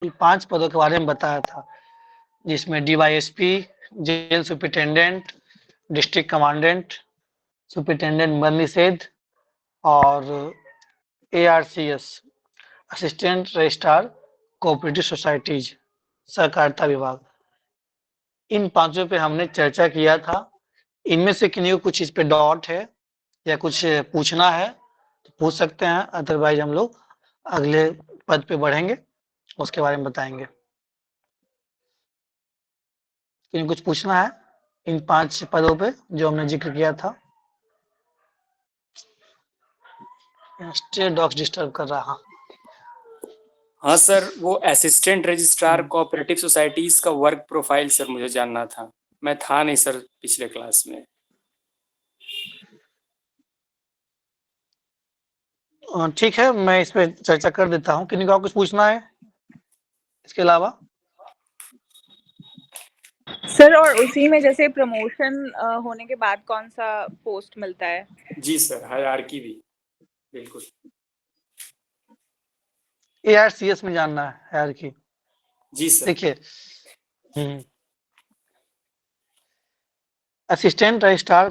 5 पदों के बारे में बताया था, जिसमें DYSP, jail superintendent, district commandant, superintendent वन निषेध और ARCS, assistant registrar cooperative societies, सहकारिता विभाग। इन पांचों पे हमने चर्चा किया था। इनमें से किन्हीं को कुछ इस पे डाउट है या कुछ पूछना है तो पूछ सकते हैं, अदरवाइज हम लोग अगले पद पे बढ़ेंगे, उसके बारे में बताएंगे। किन्हीं कुछ पूछना है इन 5 पदों पे जो हमने जिक्र किया था? स्टे डॉग्स डिस्टर्ब कर रहा। हाँ सर, वो असिस्टेंट रजिस्ट्रार कोऑपरेटिव सोसाइटीज का वर्क प्रोफाइल सर मुझे जानना था, मैं था नहीं सर पिछले क्लास में। ठीक है, मैं इस पे चर्चा कर देता हूँ। किन्हीं को कुछ पूछना है इसके अलावा? सर, और उसी में जैसे प्रमोशन होने के बाद कौन सा पोस्ट मिलता है? जी सर, हायरार्की भी बिल्कुल। एआरसीएस में जानना है हायरार्की? जी सर। देखिए, असिस्टेंट रजिस्ट्रार,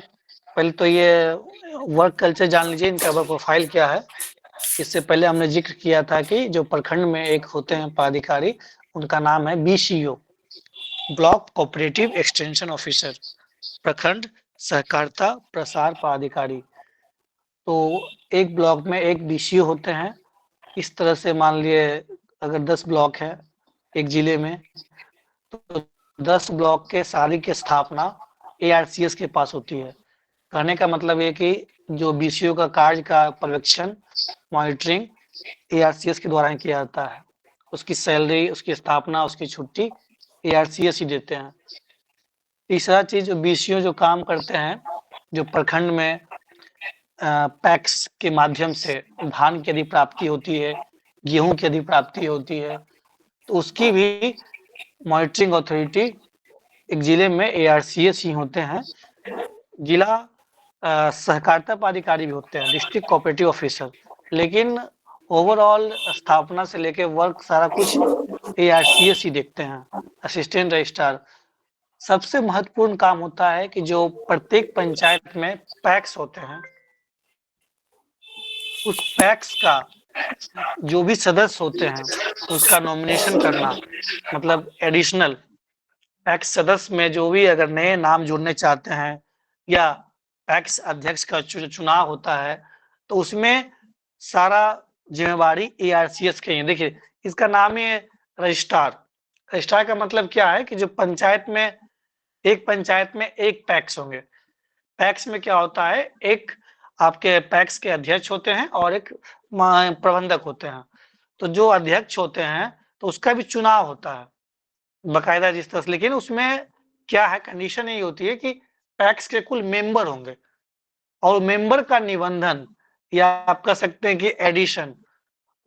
पहले तो ये वर्क कल्चर जान लीजिए, इनका वर्क प्रोफाइल क्या है। इससे पहले हमने जिक्र किया था कि जो प्रखंड में एक होते हैं पदाधिकारी, उनका नाम है BCO, block cooperative extension officer, प्रखंड सहकारिता प्रसार पदाधिकारी। तो एक ब्लॉक में एक बीसीओ होते हैं। इस तरह से मान लिए अगर 10 ब्लॉक है एक जिले में, तो 10 ब्लॉक के सारी की स्थापना एआरसीएस के पास होती है। कहने का मतलब ये कि जो बीसीओ का कार्य का पर्यवेक्षण, मॉनिटरिंग एआरसीएस के द्वारा ही किया जाता है। उसकी सैलरी, उसकी स्थापना, उसकी छुट्टी एआरसीएस ही देते हैं। तीसरा चीज, जो बीसीओ जो काम करते हैं, जो प्रखंड में पैक्स के माध्यम से धान की यदि प्राप्ति होती है, गेहूं की यदि प्राप्ति होती है, तो उसकी भी मॉनिटरिंग अथॉरिटी एक जिले में एआरसीएस ही होते हैं। जिला सहकारिता पदाधिकारी भी होते हैं, डिस्ट्रिक्ट कोऑपरेटिव ऑफिसर। लेकिन ओवरऑल स्थापना से लेके वर्क सारा कुछ एआरसीएस ही देखते हैं, असिस्टेंट रजिस्ट्रार। सबसे महत्वपूर्ण काम होता है कि जो प्रत्येक पंचायत में पैक्स होते हैं, उस पैक्स का जो भी सदस्य होते हैं उसका नॉमिनेशन करना, मतलब एडिशनल पैक्स सदस्य में जो भी अगर नए नाम जुड़ने चाहते हैं या पैक्स अध्यक्ष का चुनाव होता है, तो उसमें सारा जिम्मेवारी एआरसीएस के ही। देखिए, इसका नाम ही है रजिस्ट्रार। रजिस्ट्रार का मतलब क्या है कि जो पंचायत में, एक पंचायत में एक पैक्स होंगे। पैक्स में क्या होता है, एक आपके पैक्स के अध्यक्ष होते हैं और एक प्रबंधक होते हैं। तो जो अध्यक्ष होते हैं तो उसका भी चुनाव होता है बकायदा जिस तरह से। लेकिन उसमें क्या है, कंडीशन यही होती है कि पैक्स के कुल मेंबर होंगे और मेंबर का निबंधन, या आप कह सकते हैं कि एडिशन,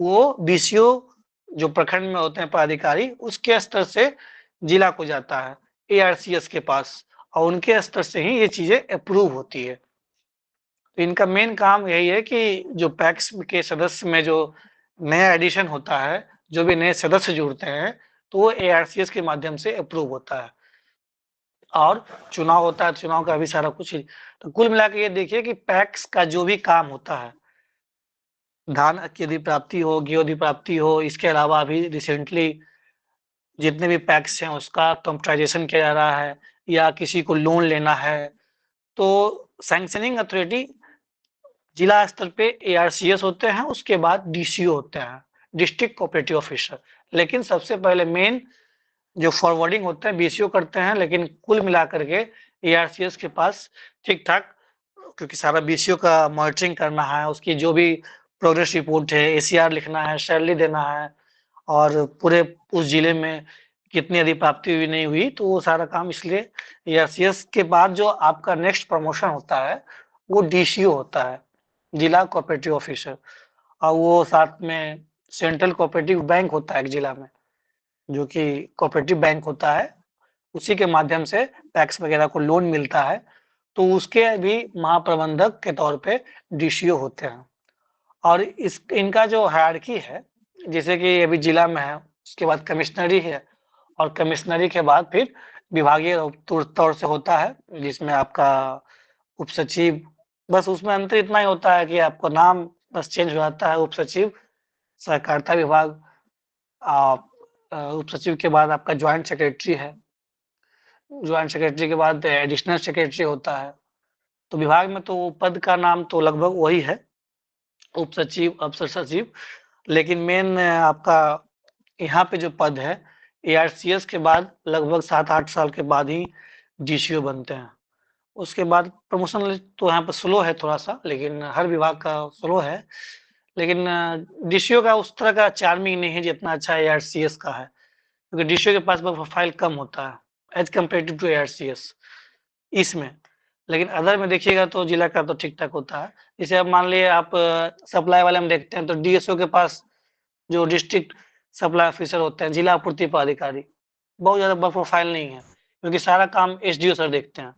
वो बीसीओ जो प्रखंड में होते हैं पदाधिकारी, उसके स्तर से जिला को जाता है एआरसीएस के पास, और उनके स्तर से ही ये चीजें अप्रूव होती है। तो इनका मेन काम यही है कि जो पैक्स के सदस्य में जो नया एडिशन होता है, जो भी नए सदस्य जुड़ते हैं, तो वो एआरसीएस के माध्यम से अप्रूव होता है और चुनाव होता है, चुनाव का भी सारा कुछ ही। तो कुल मिलाकर ये देखिए कि पैक्स का जो भी काम होता है, धान की यदि प्राप्ति हो, गेहूं की प्राप्ति हो, इसके अलावा अभी रिसेंटली जितने भी पैक्स हैं उसका कंप्यूटराइजेशन किया जा रहा है, या किसी को लोन लेना है, तो सैंक्शनिंग अथॉरिटी जिला स्तर पे एआरसीएस होते हैं, उसके बाद डीसीओ होते हैं, डिस्ट्रिक्ट कोऑपरेटिव ऑफिसर। लेकिन सबसे पहले मेन जो फॉरवर्डिंग होते हैं बीसीओ करते हैं, लेकिन कुल मिलाकर के एआरसीएस के पास ठीक ठाक, क्योंकि सारा बीसीओ का मॉनिटरिंग करना है, उसकी जो भी प्रोग्रेस रिपोर्ट है, एसीआर लिखना है, सैलरी देना है, और पूरे उस जिले में कितनी यदि प्राप्ति हुई नहीं हुई, तो वो सारा काम। इसलिए एआरसीएस के बाद जो आपका नेक्स्ट प्रमोशन होता है वो डीसीओ होता है, जिला कोऑपरेटिव ऑफिसर। और वो साथ में सेंट्रल कोऑपरेटिव बैंक होता है एक जिला में, जो कि कोऑपरेटिव बैंक होता है, उसी के माध्यम से टैक्स वगैरह को लोन मिलता है, तो उसके भी महाप्रबंधक के तौर पे डीसीओ होते हैं। और इस इनका जो हायरार्की है, जैसे कि अभी जिला में है उसके बाद कमिश्नरी है, और कमिश्नरी के बाद फिर विभागीय तौर से होता है, जिसमें आपका उप सचिव, बस उसमें अंतर इतना ही होता है कि आपका नाम बस चेंज हो जाता है, उप सचिव सहकारिता विभाग। आप उप सचिव के बाद आपका ज्वाइंट सेक्रेटरी है, ज्वाइंट सेक्रेटरी के बाद एडिशनल सेक्रेटरी होता है। तो विभाग में तो पद का नाम तो लगभग वही है, उप सचिव, अफसर सचिव, लेकिन मेन आपका यहाँ पे जो पद है ARCS के बाद लगभग 7-8 साल के बाद ही DCO बनते हैं। उसके बाद प्रमोशन तो यहाँ पर स्लो है थोड़ा सा, लेकिन हर विभाग का स्लो है, लेकिन DCO का उस तरह का चार्मिंग नहीं है जितना अच्छा ARCS का है, क्योंकि DCO के पास प्रोफाइल कम होता है एज कम्पेरेटिव टू ARCS इसमें। लेकिन अदर में देखिएगा तो जिला का तो ठीक ठाक होता है। जैसे अब मान लिए आप सप्लाई वाले में देखते हैं तो DSO के पास जो डिस्ट्रिक्ट सप्लाई ऑफिसर होते हैं, जिला आपूर्ति पदाधिकारी, बहुत ज्यादा बड़ा प्रोफाइल नहीं है, क्योंकि सारा काम SDO सर देखते हैं।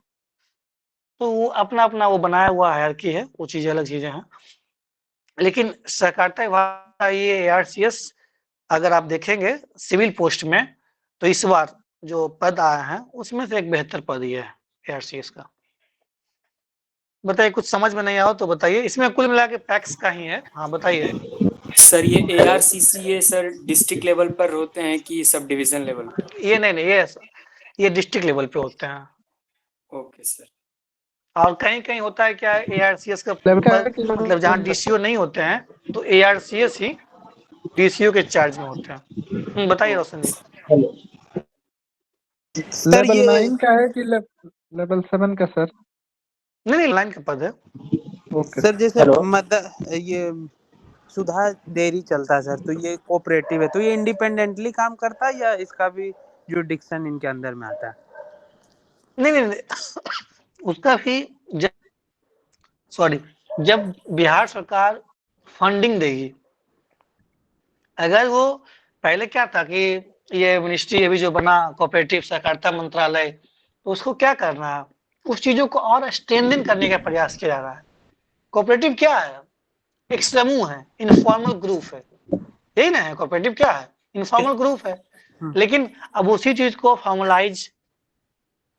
तो वो अपना अपना वो बनाया हुआ हायरार्की है, वो चीजें अलग चीजें हैं। लेकिन सहकारिता विभाग का ये ARCS अगर आप देखेंगे सिविल पोस्ट में, तो इस बार जो पद आए हैं उसमें से एक बेहतर पद ये है ARCS का। बताइए, कुछ समझ में नहीं आओ तो बताइए, इसमें कुल मिला के पैक्स का ही है। हाँ बताइए। सर ये ARCC सर डिस्ट्रिक्ट लेवल पर होते हैं कि सब डिवीजन लेवल पर? ये नहीं, ये डिस्ट्रिक्ट लेवल पे होते हैं। Okay sir. और कहीं कहीं होता है क्या, ARCS का मतलब जहाँ DCO नहीं होते हैं तो ARCS ही DCO के चार्ज में होते हैं। बताइए रोशन जी। लेवल 9 का है कि लेवल 7 का सर? नहीं, लाइन का पद है। ओके सर जैसे ये सुधा डेयरी चलता है सर, तो ये कोऑपरेटिव है, तो ये इंडिपेंडेंटली काम करता है या इसका भी जुरिडिक्शन इनके अंदर में आता है? नहीं, उसका भी जब बिहार सरकार फंडिंग देगी, अगर वो पहले क्या था कि ये मिनिस्ट्री अभी जो बना कोऑपरेटिव सहकारिता मंत्रालय, तो उसको क्या करना है, उस चीजों को और स्ट्रेंथन करने का प्रयास किया जा रहा है। कोऑपरेटिव क्या है, एक समूह है, इनफॉर्मल ग्रुप है, यही ना है कोऑपरेटिव, क्या है, इनफॉर्मल ग्रुप है। लेकिन अब उसी चीज को फॉर्मलाइज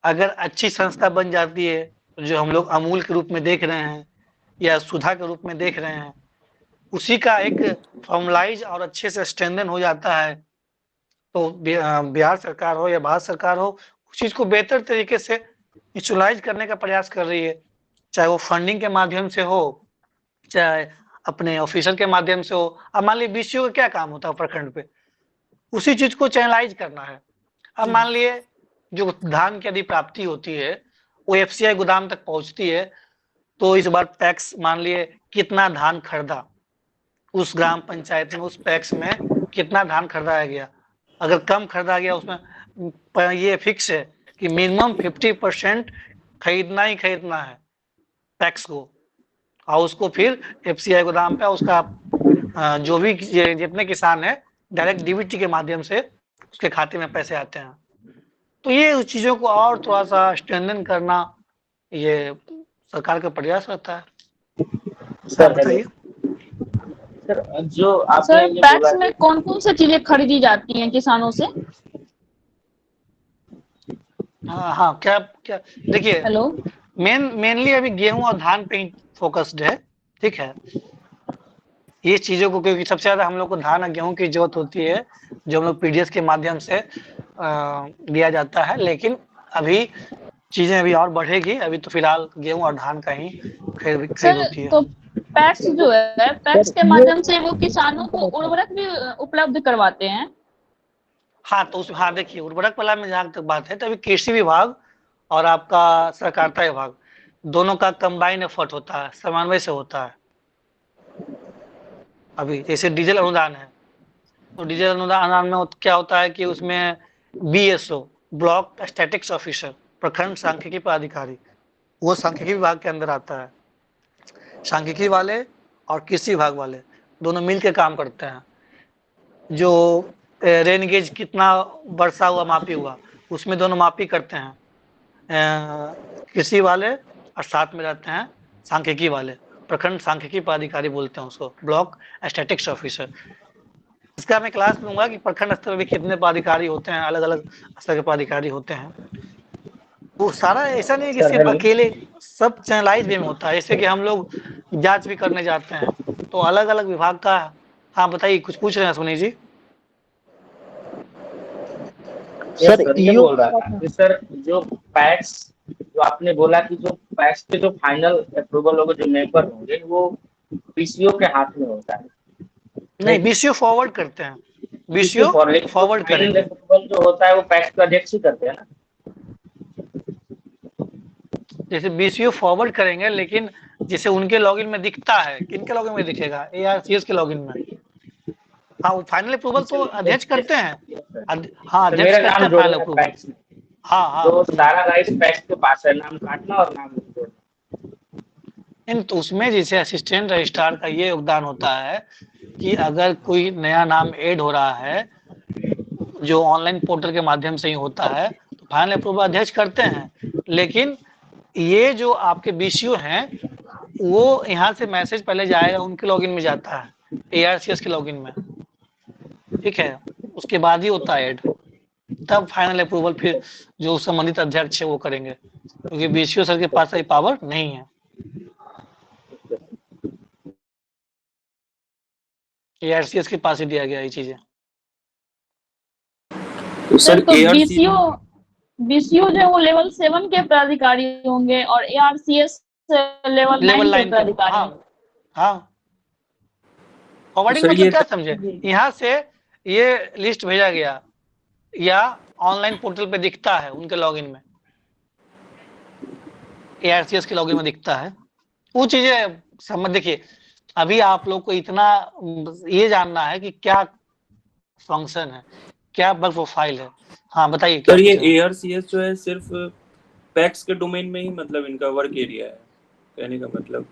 अगर अच्छी संस्था बन जाती है, जो हम लोग अमूल के रूप में देख रहे हैं या सुधा के रूप में देख रहे हैं, उसी का एक फॉर्मलाइज और अच्छे से स्ट्रेंथन हो जाता है, तो बिहार सरकार हो या भारत सरकार हो, उस चीज को बेहतर तरीके से इंस्टॉलाइज करने का प्रयास कर रही है, चाहे वो फंडिंग के माध्यम से हो, चाहे अपने ऑफिसर के माध्यम से हो। अब मान लीजिए BCO का क्या काम होता है प्रखंड पे, उसी चीज को चैनलाइज करना है। अब मान लिए जो धान की यदि प्राप्ति होती है वो FCI गोदाम तक पहुंचती है, तो इस बार पैक्स मान लिए कितना धान खरीदा, उस ग्राम पंचायत में उस पैक्स में कितना धान खरीदा गया, अगर कम खरीदा गया उसमें ये फिक्स है कि मिनिमम 50% खरीदना ही खरीदना है पैक्स को, और उसको फिर FCI गोदाम पे उसका जो भी जितने किसान है डायरेक्ट DBT के माध्यम से उसके खाते में पैसे आते हैं। तो ये उस चीजों को और थोड़ा सा स्ट्रेंथन करना, ये सरकार का प्रयास रहता है। सर बताइए। सर जो आपने सर पैक्स में कौन कौन सी चीजें खरीदी जाती हैं किसानों से? हाँ क्या क्या देखिए, हेलो, मेनली अभी गेहूं और धान पे फोकस्ड है, ठीक है। ये चीजों को, क्योंकि सबसे ज्यादा हम लोग को धान और गेहूं की जरूरत होती है, जो हम लोग PDS के माध्यम से दिया जाता है, लेकिन अभी चीजें अभी और बढ़ेगी। अभी तो फिलहाल गेहूं और धान का ही खरीद होती है। तो पैक्स जो है, पैक्स के माध्यम से वो किसानों को उर्वरक भी उपलब्ध करवाते हैं? हाँ तो हाँ देखिए, उर्वरक वाला में जहाँ तक बात है, तो अभी कृषि विभाग और आपका सहकारिता विभाग दोनों का कंबाइन एफर्ट होता है, समन्वय से होता है। अभी जैसे डीजल अनुदान है, तो डीजल अनुदान में क्या होता है कि उसमें BSO ब्लॉक स्टैटिक्स ऑफिसर, प्रखंड सांख्यिकी पदाधिकारी, वो सांख्यिकी विभाग के अंदर आता है। सांख्यिकी वाले और कृषि विभाग वाले दोनों मिलकर काम करते हैं। जो रेन गेज कितना वर्षा हुआ, मापी हुआ, उसमें दोनों मापी करते हैं, कृषि वाले, और साथ में रहते हैं सांख्यिकी वाले, प्रखंड सांख्यिकी पदाधिकारी बोलते हैं उसको, ब्लॉक स्टैटिक्स ऑफिसर। इसका मैं क्लास लूंगा कि प्रखंड स्तर पर भी कितने पदाधिकारी होते हैं, अलग अलग स्तर के पदाधिकारी होते हैं। वो सारा ऐसा नहीं है कि सर, सिर्फ हेलो। अकेले, सब चैनलाइज वे में होता है। जैसे कि हम लोग जांच भी करने जाते हैं तो अलग अलग विभाग का। हाँ बताइए, कुछ पूछ रहे हैं Sunil ji? Yes sir sir, ये बोल रहा था कि सर जो पैक्स, जो आपने बोला कि जो पैक्स के जो फाइनल अप्रूवल होगा, जो मेंबर होंगे वो पीसीओ के हाथ में होता है। नहीं, बीसीओ फॉरवर्ड करते हैं, बीसीओ फॉरवर्ड फाइनल करेंगे। अप्रूवल जो होता है वो पैक्स का अध्यक्ष ही करते हैं ना। जैसे बीसीओ फॉरवर्ड करेंगे, लेकिन जैसे उनके लॉगिन में दिखता है, किनके लॉगिन में दिखेगा? एआरसीएस के लॉगिन में। हाँ, वो फाइनल अप्रूवल तो अध्यक्ष करते हैं। हाँ, तो अध्यक्ष मेरा करते नाम हैं जोड़ना फाइनल है अप्रूवल। पैक्स में, हाँ हाँ, तो सारा राइट पैक्स के पास है, नाम काटना और नाम जोड़ना। तो उसमें जैसे असिस्टेंट रजिस्ट्रार का ये योगदान होता है कि अगर कोई नया नाम ऐड हो रहा है जो ऑनलाइन पोर्टल के माध्यम से ही होता है, तो फाइनल अप्रूवल अध्यक्ष करते हैं। लेकिन ये जो आपके बीसीओ हैं, वो यहाँ से मैसेज पहले जाएगा, उनके लॉगिन में जाता है, एआरसीएस के लॉगिन में, ठीक है। उसके बाद ही होता है ऐड, तब फाइनल अप्रूवल फिर जो संबंधित अध्यक्ष है वो करेंगे, क्योंकि बीसीओ सर के पास ये पावर नहीं है। एआरसीएस के पास ही दिया गया ये चीजें। तो सर, सर तो एआरसी बीसीओ जो है वो लेवल 7 के पदाधिकारी होंगे और एआरसीएस लेवल 9 के 9 के, पदाधिकारी हाँ होंगे। हाँ। फॉरवर्डिंग सर मतलब ये क्या समझे? यहाँ से ये लिस्ट भेजा गया या ऑनलाइन पोर्टल पे दिखता है उनके लॉगिन में, एआरसीएस के लॉगिन में दिखता है, वो चीजें समझ। देखिए, अभी आप लोग को इतना ये जानना है कि क्या फंक्शन है, क्या वर्क प्रोफाइल है। हाँ बताइए, क्या सर ये पूछ रहे हैं? एआरसीएस जो है सिर्फ पैक्स के डोमेन में ही मतलब इनका वर्क एरिया है, कहने का मतलब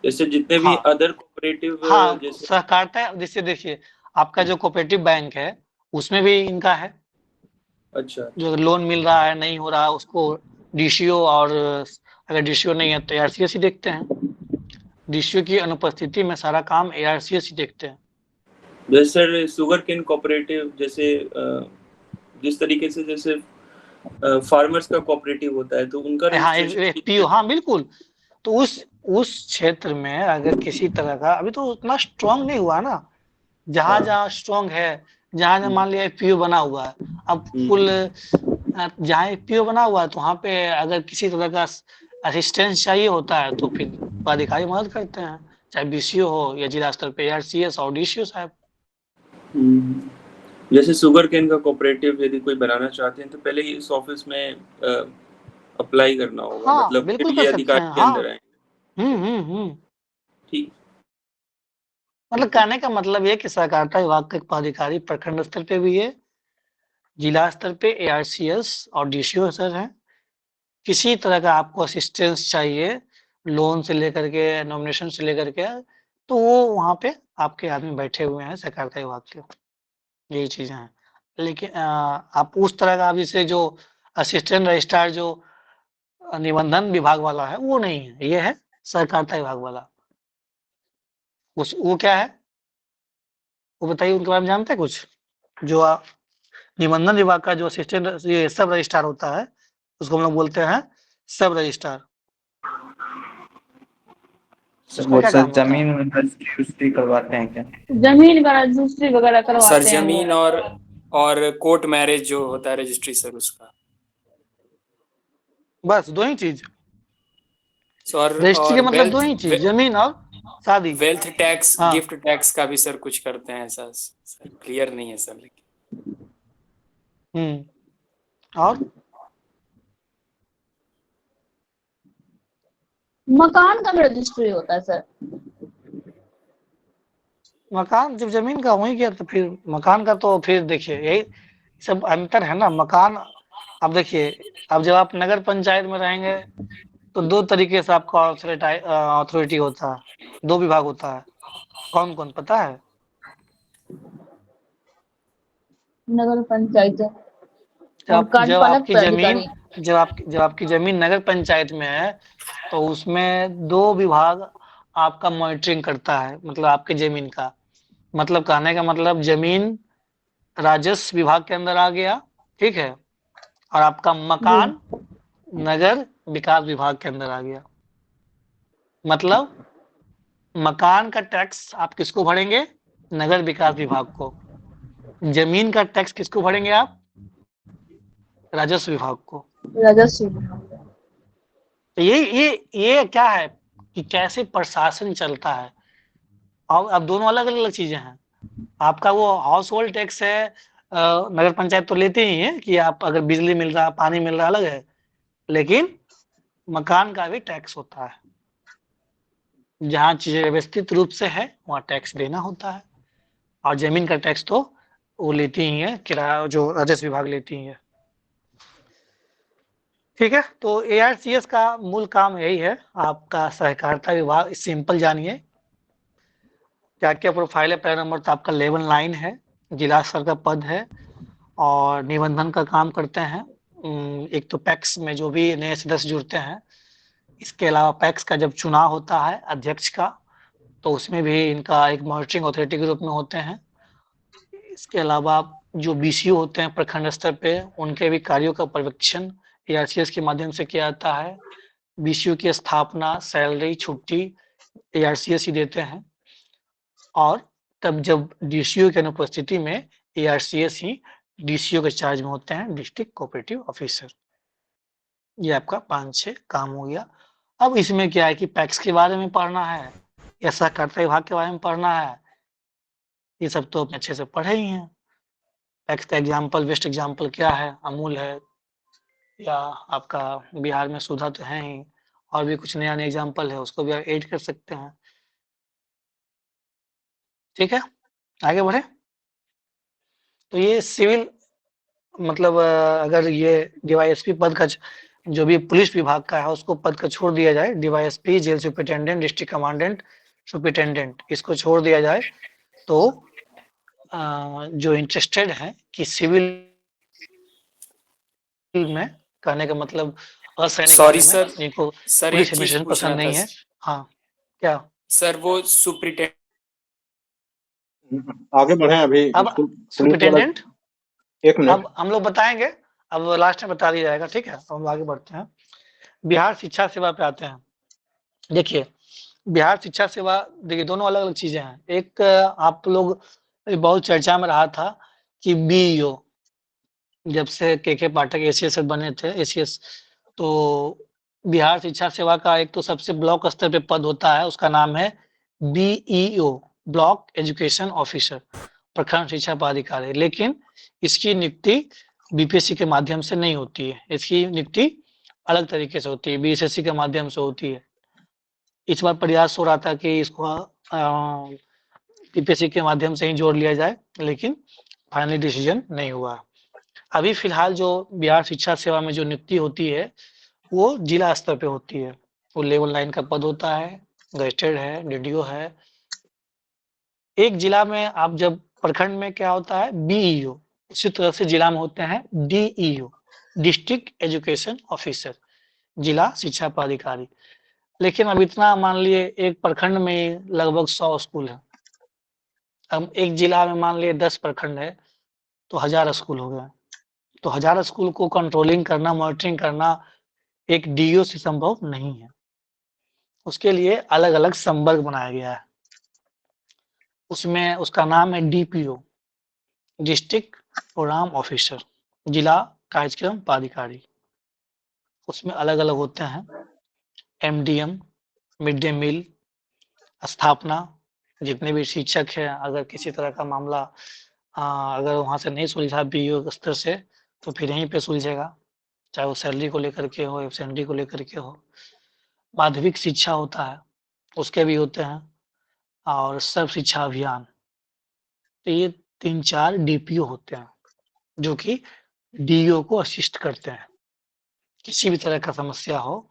जैसे जितने भी हाँ अदर कोऑपरेटिव हाँ, जैसे। सहकारिता, जैसे देखिए आपका जो कोऑपरेटिव बैंक है उसमें भी इनका है। अच्छा, जो लोन मिल रहा है, नहीं हो रहा है, उसको डीसीओ, और अगर डीसीओ नहीं है तो एआरसीएस ही देखते हैं। डीसीओ की अनुपस्थिति में सारा काम एआरसीएस ही देखते हैं। जैसे सर शुगर केन कोऑपरेटिव जैसे जिस तरीके से जैसे फार्मर्स का कोऑपरेटिव होता है तो उनका हाँ, रजिस्ट्रेशन पीओ, हाँ बिल्कुल। तो उस क्षेत्र में अगर किसी तरह का, अभी तो उतना स्ट्रांग नहीं हुआ ना, जहां जहां स्ट्रांग है, जहां जहां मान लिया पीओ बना हुआ है, अब फुल जहाँ पीओ बना हुआ है तो वहां पे अगर किसी तरह का असिस्टेंस चाहिए होता है तो फिर पदाधिकारी मदद करते हैं, चाहे बीसीओ हो या जिला स्तर पे एआरसीएस और डीसीओ साहब। जैसे शुगर केन का कोऑपरेटिव यदि कोई बनाना चाहते हैं तो पहले ही इस ऑफिस में अप्लाई करना होगा, हाँ मतलब बिल्कुल ये कर सकते अधिकारी हैं। के हाँ, अंदर आए। ठीक। मतलब कहने का मतलब ये कि सहकारिता विभाग का एक पदाधिकारी प्रखंड स्तर पे भी है, जिला स्तर पे एआरसीएस और डीसीओ सर हैं। किसी तरह का आपको असिस्टेंस चाहिए, लोन से लेकर के नॉमिनेशन से लेकर के, तो वो वहाँ पे आपके आदमी बैठे हुए हैं सहकारिता विभाग के, यही चीजें हैं। लेकिन आप उस तरह का, जैसे जो असिस्टेंट रजिस्ट्रार जो निबंधन विभाग वाला है वो नहीं है, ये है सहकारिता विभाग वाला। वो क्या है, वो बताइए, उनके बारे में जानते हैं कुछ? जो निबंधन विभाग का जो असिस्टेंट, ये सब रजिस्ट्रार होता है, उसको हम लोग बोलते हैं सब रजिस्ट्रार। उसका क्या सर काम होता है? जमीन रजिस्ट्री करवाते हैं क्या? जमीन का रजिस्ट्री वगैरह सर करवाते हैं वो। जमीन और कोर्ट मैरिज जो होता है रजिस्ट्री सर उसका। बस दो ही चीज, और रजिस्ट्री के मतलब दो ही चीज, जमीन और शादी। वेल्थ टैक्स, हाँ। गिफ्ट टैक्स का भी सर कुछ करते हैं ऐसा, सर क्लियर नहीं है सर लेकिन। और मकान का भी रजिस्ट्री होता है सर। मकान जब जमीन का वही गया तो फिर मकान का तो फिर देखिए यही सब अंतर है ना। मकान, अब देखिए, अब जब आप नगर पंचायत में रहेंगे तो दो तरीके से आपका अथॉरिटी होता है, दो विभाग होता है। कौन कौन पता है? नगर पंचायत जब और कार्यपालक पदाधिकारी। जब आपकी जमीन नगर पंचायत में है तो उसमें दो विभाग आपका मॉनिटरिंग करता है, मतलब आपके जमीन का। मतलब कहने का मतलब जमीन राजस्व विभाग के अंदर आ गया, ठीक है, और आपका मकान नगर विकास विभाग के अंदर आ गया। मतलब मकान का टैक्स आप किसको भरेंगे? नगर विकास विभाग को। जमीन का टैक्स किसको भरेंगे आप? राजस्व विभाग को। राजस्व। तो ये क्या है कि कैसे प्रशासन चलता है। और अब दोनों अलग अलग चीजें हैं। आपका वो हाउस होल्ड टैक्स है, नगर पंचायत तो लेते ही है कि आप अगर बिजली मिल रहा, पानी मिल रहा, अलग है, लेकिन मकान का भी टैक्स होता है। जहाँ चीजें व्यवस्थित रूप से है वहाँ टैक्स देना होता है, और जमीन का टैक्स तो वो लेती ही है, किराया जो राजस्व विभाग लेती ही है। ठीक है, तो ARCS का मूल काम यही है, आपका सहकारिता विभाग। सिंपल जानिए क्या क्या प्रोफाइल है। पहला नंबर तो आपका लेवल 9 है, जिला स्तर का पद है, और निबंधन का काम करते हैं। एक तो पैक्स में जो भी नए सदस्य जुड़ते हैं, इसके अलावा पैक्स का जब चुनाव होता है अध्यक्ष का, तो उसमें भी इनका एक मॉनिटरिंग अथॉरिटी के रूप में होते हैं। इसके अलावा जो BCO होते हैं प्रखंड स्तर पे, उनके भी कार्यों का पर्यवेक्षण ARCS के माध्यम से किया जाता है। BCO की स्थापना, सैलरी, छुट्टी ARCS ही देते हैं, और तब जब DCO की अनुपस्थिति में ARCS ही DCO के चार्ज में होते हैं, डिस्ट्रिक्ट कोऑपरेटिव ऑफिसर। ये आपका 5-6 काम हो गया। अब इसमें क्या है कि पैक्स के बारे में पढ़ना है या सहकारिता विभाग के बारे में पढ़ना है, ये सब तो अच्छे से पढ़े ही हैं। पैक्स का एग्जाम्पल, बेस्ट एग्जाम्पल क्या है? अमूल है, या आपका बिहार में सुधा तो है ही, और भी कुछ नया नया एग्जाम्पल है, उसको भी आप ऐड कर सकते हैं। ठीक है, आगे बढ़े। तो ये सिविल मतलब अगर ये DYSP पद का जो भी पुलिस विभाग का है उसको पद का छोड़ दिया जाए, DYSP, jail superintendent, district commandant, superintendent, इसको छोड़ दिया जाए, तो जो इंटरेस्टेड है कि सिविल में, कहने का मतलब असैनिक सॉरी में, सर, जिनको सर पुलिस एक चीज एडमिनिस्ट्रेशन पूछना पसंद नहीं था है। हाँ, क्या सर, वो सुप्रिटेंडेंट आगे बढ़े अभी अब पुलिस वाला सुपरिटेंडेंट, एक मिनट। अब हम लोग बताएंगे, अब लास्ट में बता दिया जाएगा। ठीक है, तो हम आगे बढ़ते हैं। बिहार शिक्षा सेवा पे आते हैं। देखिए, बिहार शिक्षा सेवा, देखिए दोनों अलग अलग चीजें हैं। एक आप लोग बहुत चर्चा में रहा था कि BEO, जब से के पाठक ACS बने थे, ACS, तो बिहार शिक्षा सेवा का एक तो सबसे ब्लॉक स्तर पे पद होता है, उसका नाम है BEO, ब्लॉक एजुकेशन ऑफिसर, प्रखंड शिक्षा पदाधिकारी। लेकिन इसकी नियुक्ति BPSC के माध्यम से नहीं होती है, इसकी नियुक्ति अलग तरीके से होती है, BSSC के माध्यम से होती है। इस बार प्रयास हो रहा था कि इसको BPSC के माध्यम से ही जोड़ लिया जाए, लेकिन फाइनली डिसीजन नहीं हुआ। अभी फिलहाल जो बिहार शिक्षा सेवा में जो नियुक्ति होती है वो जिला स्तर पे होती है। वो लेवल 9 का पद होता है, गजेटेड है, DDO है। एक जिला में आप जब प्रखंड में क्या होता है BEO, उसी तरह से जिला में होते हैं DEO, डिस्ट्रिक्ट एजुकेशन ऑफिसर, जिला शिक्षा पदाधिकारी। लेकिन अब इतना मान लिए एक प्रखंड में लगभग 100 स्कूल है। अब एक जिला में मान लिए 10 प्रखंड है, तो 1000 स्कूल हो गए। तो 1000 स्कूल को कंट्रोलिंग करना, मॉनिटरिंग करना एक DO से संभव नहीं है। उसके लिए अलग अलग संवर्ग बनाया गया है। उसमें उसका नाम है DPO, डिस्ट्रिक्ट प्रोग्राम ऑफिसर, जिला कार्यक्रम पदाधिकारी। उसमें अलग अलग होते हैं MDM, मिड डे मील, स्थापना, जितने भी शिक्षक हैं, अगर किसी तरह का मामला अगर वहां से नहीं सुलझा BEO स्तर से, तो फिर यहीं पे सुलझेगा, चाहे वो सैलरी को लेकर के हो, एब्सेंटी को लेकर के हो। माध्यमिक शिक्षा होता है, उसके भी होते हैं, और सर्व शिक्षा अभियान। तो ये 3-4 DPO होते हैं जो कि DO को असिस्ट करते हैं, किसी भी तरह का समस्या हो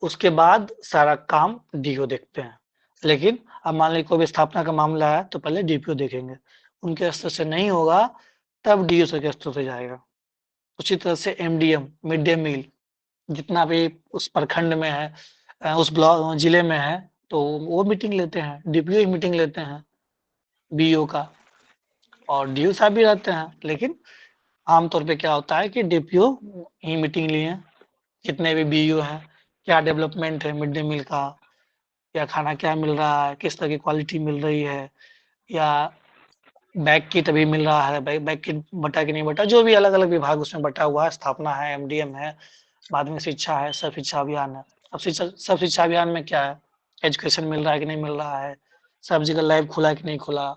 उसके बाद सारा काम DO देखते हैं। लेकिन अब मान लीजिए कोई भी स्थापना का मामला है तो पहले DPO देखेंगे, उनके स्तर से नहीं होगा तब DO के स्तर से जाएगा। उसी तरह से MDM, मिड डे मील, जितना भी उस प्रखंड में है, उस ब्लॉक जिले में है, तो वो मीटिंग लेते हैं, DPO ही मीटिंग लेते हैं। बीईओ का, और डीओ साहब भी रहते हैं। लेकिन आमतौर पे क्या होता है कि डीपीओ ही मीटिंग लिए, जितने भी बीईओ हैं, क्या डेवलपमेंट है मिड डे मील का, या खाना क्या मिल रहा है, किस तरह की क्वालिटी मिल रही है, या बैग की तभी मिल रहा है, बैग की बटा कि नहीं बटा, जो भी अलग अलग विभाग उसमें बटा हुआ है, स्थापना है, एमडीएम है, माध्यमिक शिक्षा है, सर्व शिक्षा अभियान है। अब सर्व शिक्षा अभियान में क्या है, एजुकेशन मिल रहा है कि नहीं मिल रहा है, सब जगह लैब खुला है कि नहीं खुला,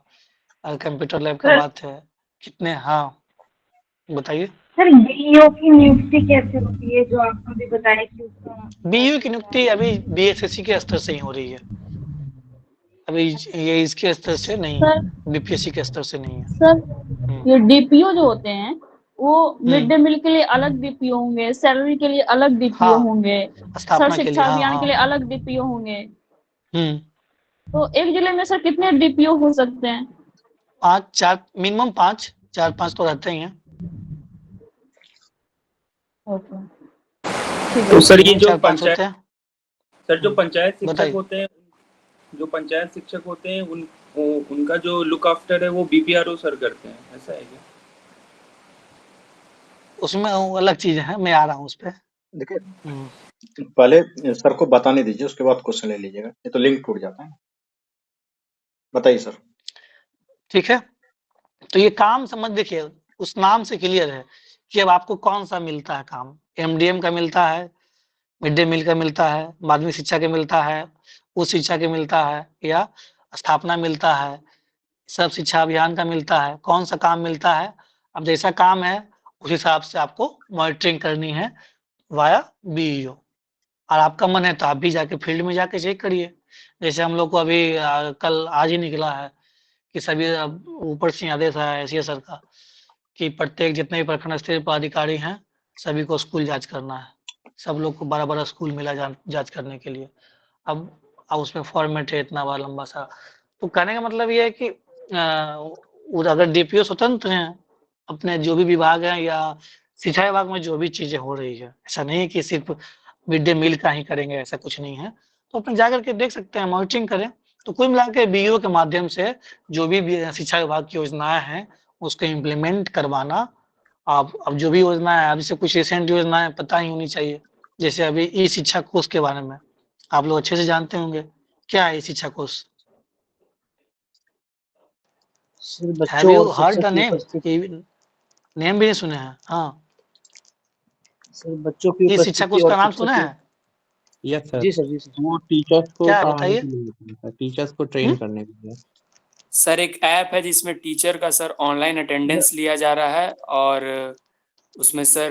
कंप्यूटर लैब का सर बात है, कितने, हाँ बताइए। सर बीईओ की नियुक्ति कैसे होती है, जो आपने अभी बताया कि उसका बीईओ की नियुक्ति अभी बीएसएससी के स्तर से ही हो रही है, अभी ये इसके स्तर से नहीं है, सर बीपीएससी के स्तर से नहीं है। सर ये डीपीओ जो होते हैं वो मिड डे हम्म, मील के लिए अलग डीपीओ होंगे, सैलरी के लिए अलग डीपीओ हाँ, होंगे, सर्व स्थापना के लिए, शिक्षा हाँ अभियान के लिए हाँ। अलग डीपीओ होंगे। हम्म, तो एक जिले में सर कितने डीपीओ हो सकते हैं? 5 4 मिनिमम 5 4 5 तो रहते ही हैं। ओके ठीक है। तो सर ये मिनिमम जो 4 5 पंचायत होते हैं। सर जो पंचायत शिक्षक बताइए। होते हैं, जो पंचायत शिक्षक होते हैं उनका जो लुक आफ्टर है वो बीपीआरओ सर करते हैं, ऐसा है क्या? उसमें वो अलग चीज है, मैं आ रहा हूँ उस पे। देखिए, पहले सर को बताने दीजिए, उसके बाद क्वेश्चन ले लीजिएगा, ये तो लिंक टूट जाता है। बताइए सर। ठीक है, तो ये काम समझ, देखिए उस नाम से क्लियर है कि अब आपको कौन सा मिलता है काम, एमडीएम का मिलता है, मिड डे मील का मिलता है, माध्यमिक शिक्षा के मिलता है, उच्च शिक्षा के मिलता है, या स्थापना मिलता है, सर्व शिक्षा अभियान का मिलता है, कौन सा काम मिलता है। अब जैसा काम है उस हिसाब से आपको मॉनिटरिंग करनी है वाया बीईओ, और आपका मन है तो आप भी जाके फील्ड में जाके चेक करिए। जैसे हम लोग को अभी कल आज ही निकला है कि सभी ऊपर से आदेश आया है एसीएस सर का कि प्रत्येक जितने भी प्रखंड स्तरीय पदाधिकारी हैं सभी को स्कूल जांच करना है, सब लोग को 12 स्कूल मिला जांच करने के लिए। अब उसमें फॉर्मेट है इतना बड़ा लंबा सा, तो कहने का मतलब ये है कि अगर डीपीओ स्वतंत्र हैं, अपने जो भी विभाग है या शिक्षा विभाग में जो भी चीजें हो रही है, ऐसा नहीं है कि सिर्फ मिड डे मील का ही करेंगे, ऐसा कुछ नहीं है, तो अपने जाकर के देख सकते हैं, मॉनिटरिंग करें। तो कुल मिला के बीईओ के माध्यम से जो भी शिक्षा विभाग की योजनाएं हैं उसको इम्प्लीमेंट करवाना। आप अब जो भी योजना है, अभी से कुछ रिसेंट योजनाएं पता ही होनी चाहिए, जैसे अभी ई शिक्षा कोष के बारे में आप लोग अच्छे से जानते होंगे, क्या है ई शिक्षा कोष? Have you heard the name? Name भी नहीं सुने हैं? हाँ, सर बच्चों की ई शिक्षा कोष उपस्थिति का और नाम शिक्षक सुना की, है? Yes sir. जी सर, जी सर। वो टीचर्स को क्या है पढ़ाने बताइए? के लिए होता है सर, टीचर्स को ट्रेन करने के लिए। सर एक ऐप है जिसमें टीचर का सर ऑनलाइन अटेंडेंस लिया जा रहा है, और उसमें सर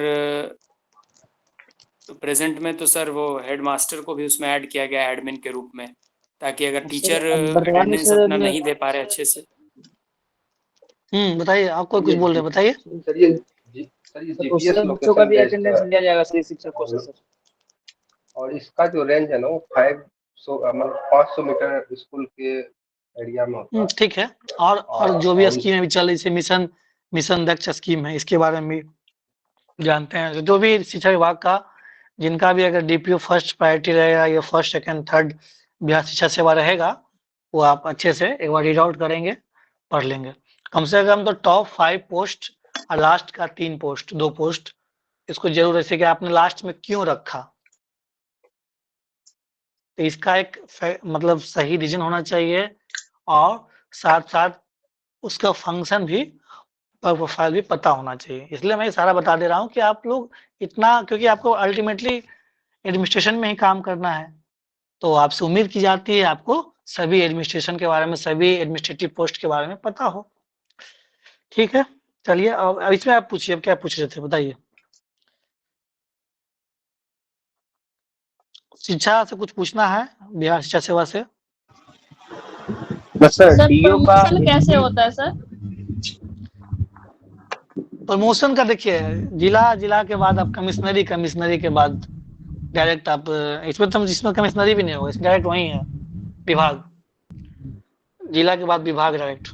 तो प्रेजेंट में तो सर वो हेडमास्टर को भी उसमें ऐड किया गया एडमिन के रूप में, ताकि अगर टीचर अटेंडेंस अपना नहीं दे पा रहे अच्छे से। बताइए, आपको कुछ बोल रहे हैं, बताइए। सर ये जीपीएस बच्चों का भी अटेंडेंस लिया जाएगा सर शिक्षक को सर, और इसका जो रेंज है ना वो 500 मीटर स्कूल के एरिया में होता है। ठीक है, और जो भी स्कीम अभी चल रही है, मिशन दक्ष स्कीम है, इसके बारे में जानते हैं। जो भी शिक्षा विभाग का जिनका भी अगर डीपीओ फर्स्ट प्रायोरिटी रहेगा या फर्स्ट सेकंड थर्ड बिहार शिक्षा सेवा रहेगा, वो आप अच्छे से एक बार रीड आउट करेंगे, पढ़ लेंगे। कम से कम तो टॉप 5 पोस्ट और लास्ट का 3 पोस्ट 2 पोस्ट इसको जरूर, जैसे कि आपने लास्ट में क्यों रखा, तो इसका एक मतलब सही रीजन होना चाहिए, और साथ साथ उसका फंक्शन भी प्रोफाइल भी पता होना चाहिए। इसलिए मैं सारा बता दे रहा हूँ कि आप लोग इतना, क्योंकि आपको अल्टीमेटली एडमिनिस्ट्रेशन में ही काम करना है, तो आपसे उम्मीद की जाती है आपको सभी एडमिनिस्ट्रेशन के बारे में, सभी एडमिनिस्ट्रेटिव पोस्ट के बारे में पता हो। ठीक है, चलिए अब इसमें आप पूछिए, अब क्या पूछ रहे थे बताइए। शिक्षा से कुछ पूछना है, बिहार शिक्षा सेवा से? सर प्रमोशन कैसे होता है सर? प्रमोशन का देखिए, जिला के बाद आप कमिश्नरी के बाद डायरेक्ट आप, इसमें कमिश्नरी भी नहीं होगा, डायरेक्ट वही है विभाग, जिला के बाद विभाग डायरेक्ट।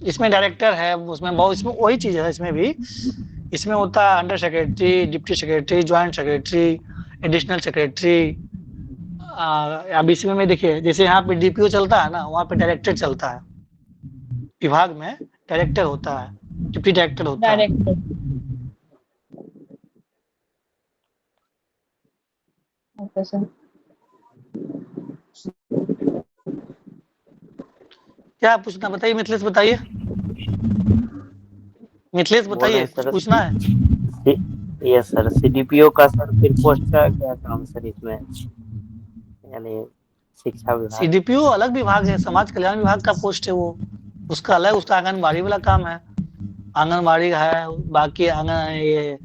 इसमें डायरेक्टर है, उसमें बहुत, इसमें वही चीज है, इसमें भी इसमें होता है under secretary, deputy secretary, joint secretary, additional secretary. अब इसमें देखिए, जैसे यहाँ पे डीपीओ चलता है ना, वहाँ पे डायरेक्टर चलता है, विभाग में डायरेक्टर होता है, डिप्टी डायरेक्टर होता है। डायरेक्टर। Okay sir. क्या पूछना बताइए मिथिलेश, बताइए मिथिलेश, बोल रहे बताइए हैं कुछ सर पूछना है। यस सर, सीडीपीओ का सर फिर पोस्ट का क्या काम सर इसमें, यानी शिक्षा विभाग? सीडीपीओ अलग विभाग है, समाज कल्याण विभाग का पोस्ट है वो, उसका अलग, उसका आंगनबाड़ी वाला काम है, आंगनबाड़ी है। बाकी आंगन ये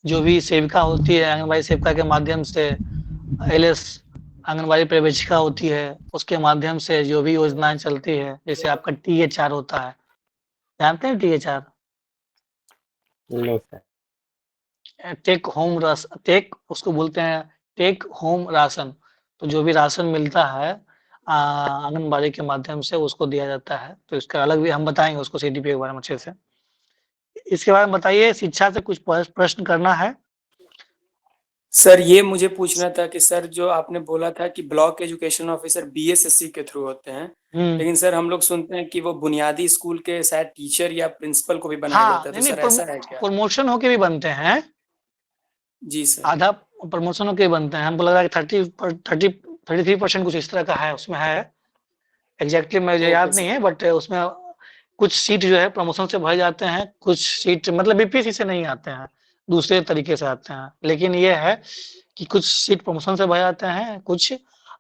जो भी सेविका होती है, आंगनबाड़ी सेविका के माध्यम से एलएस आंगनबाड़ी पर्यवेक्षिका होती है, उसके माध्यम से जो भी योजनाएं चलती है, जैसे आपका THR होता है, जानते हैं THR? नहीं सर। टेक उसको बोलते हैं टेक होम राशन। तो जो भी राशन मिलता है आंगनबाड़ी के माध्यम से उसको दिया जाता है, तो इसका अलग भी हम बताएंगे उसको सीडीपीओ के बारे में अच्छे से। इसके बारे में बताइए, शिक्षा से कुछ प्रश्न करना है? सर ये मुझे पूछना था कि सर जो आपने बोला था कि ब्लॉक एजुकेशन ऑफिसर BSSC के थ्रू होते हैं, लेकिन सर हम लोग सुनते हैं कि वो बुनियादी स्कूल के शायद टीचर या प्रिंसिपल को भी बनाया जाता है, तो सर ऐसा है क्या? प्रमोशन होके भी बनते हैं, जी सर। आधा प्रमोशन होके बनते हैं। हमको लग रहा है कि 33% कुछ इस तरह का है, उसमें है एग्जैक्टली मुझे याद नहीं है, बट उसमें कुछ सीट जो है प्रमोशन से भर जाते हैं, कुछ सीट मतलब बीपीएससी से नहीं आते हैं, दूसरे तरीके से आते हैं। लेकिन ये है कि कुछ सीट प्रमोशन से भर जाते हैं, कुछ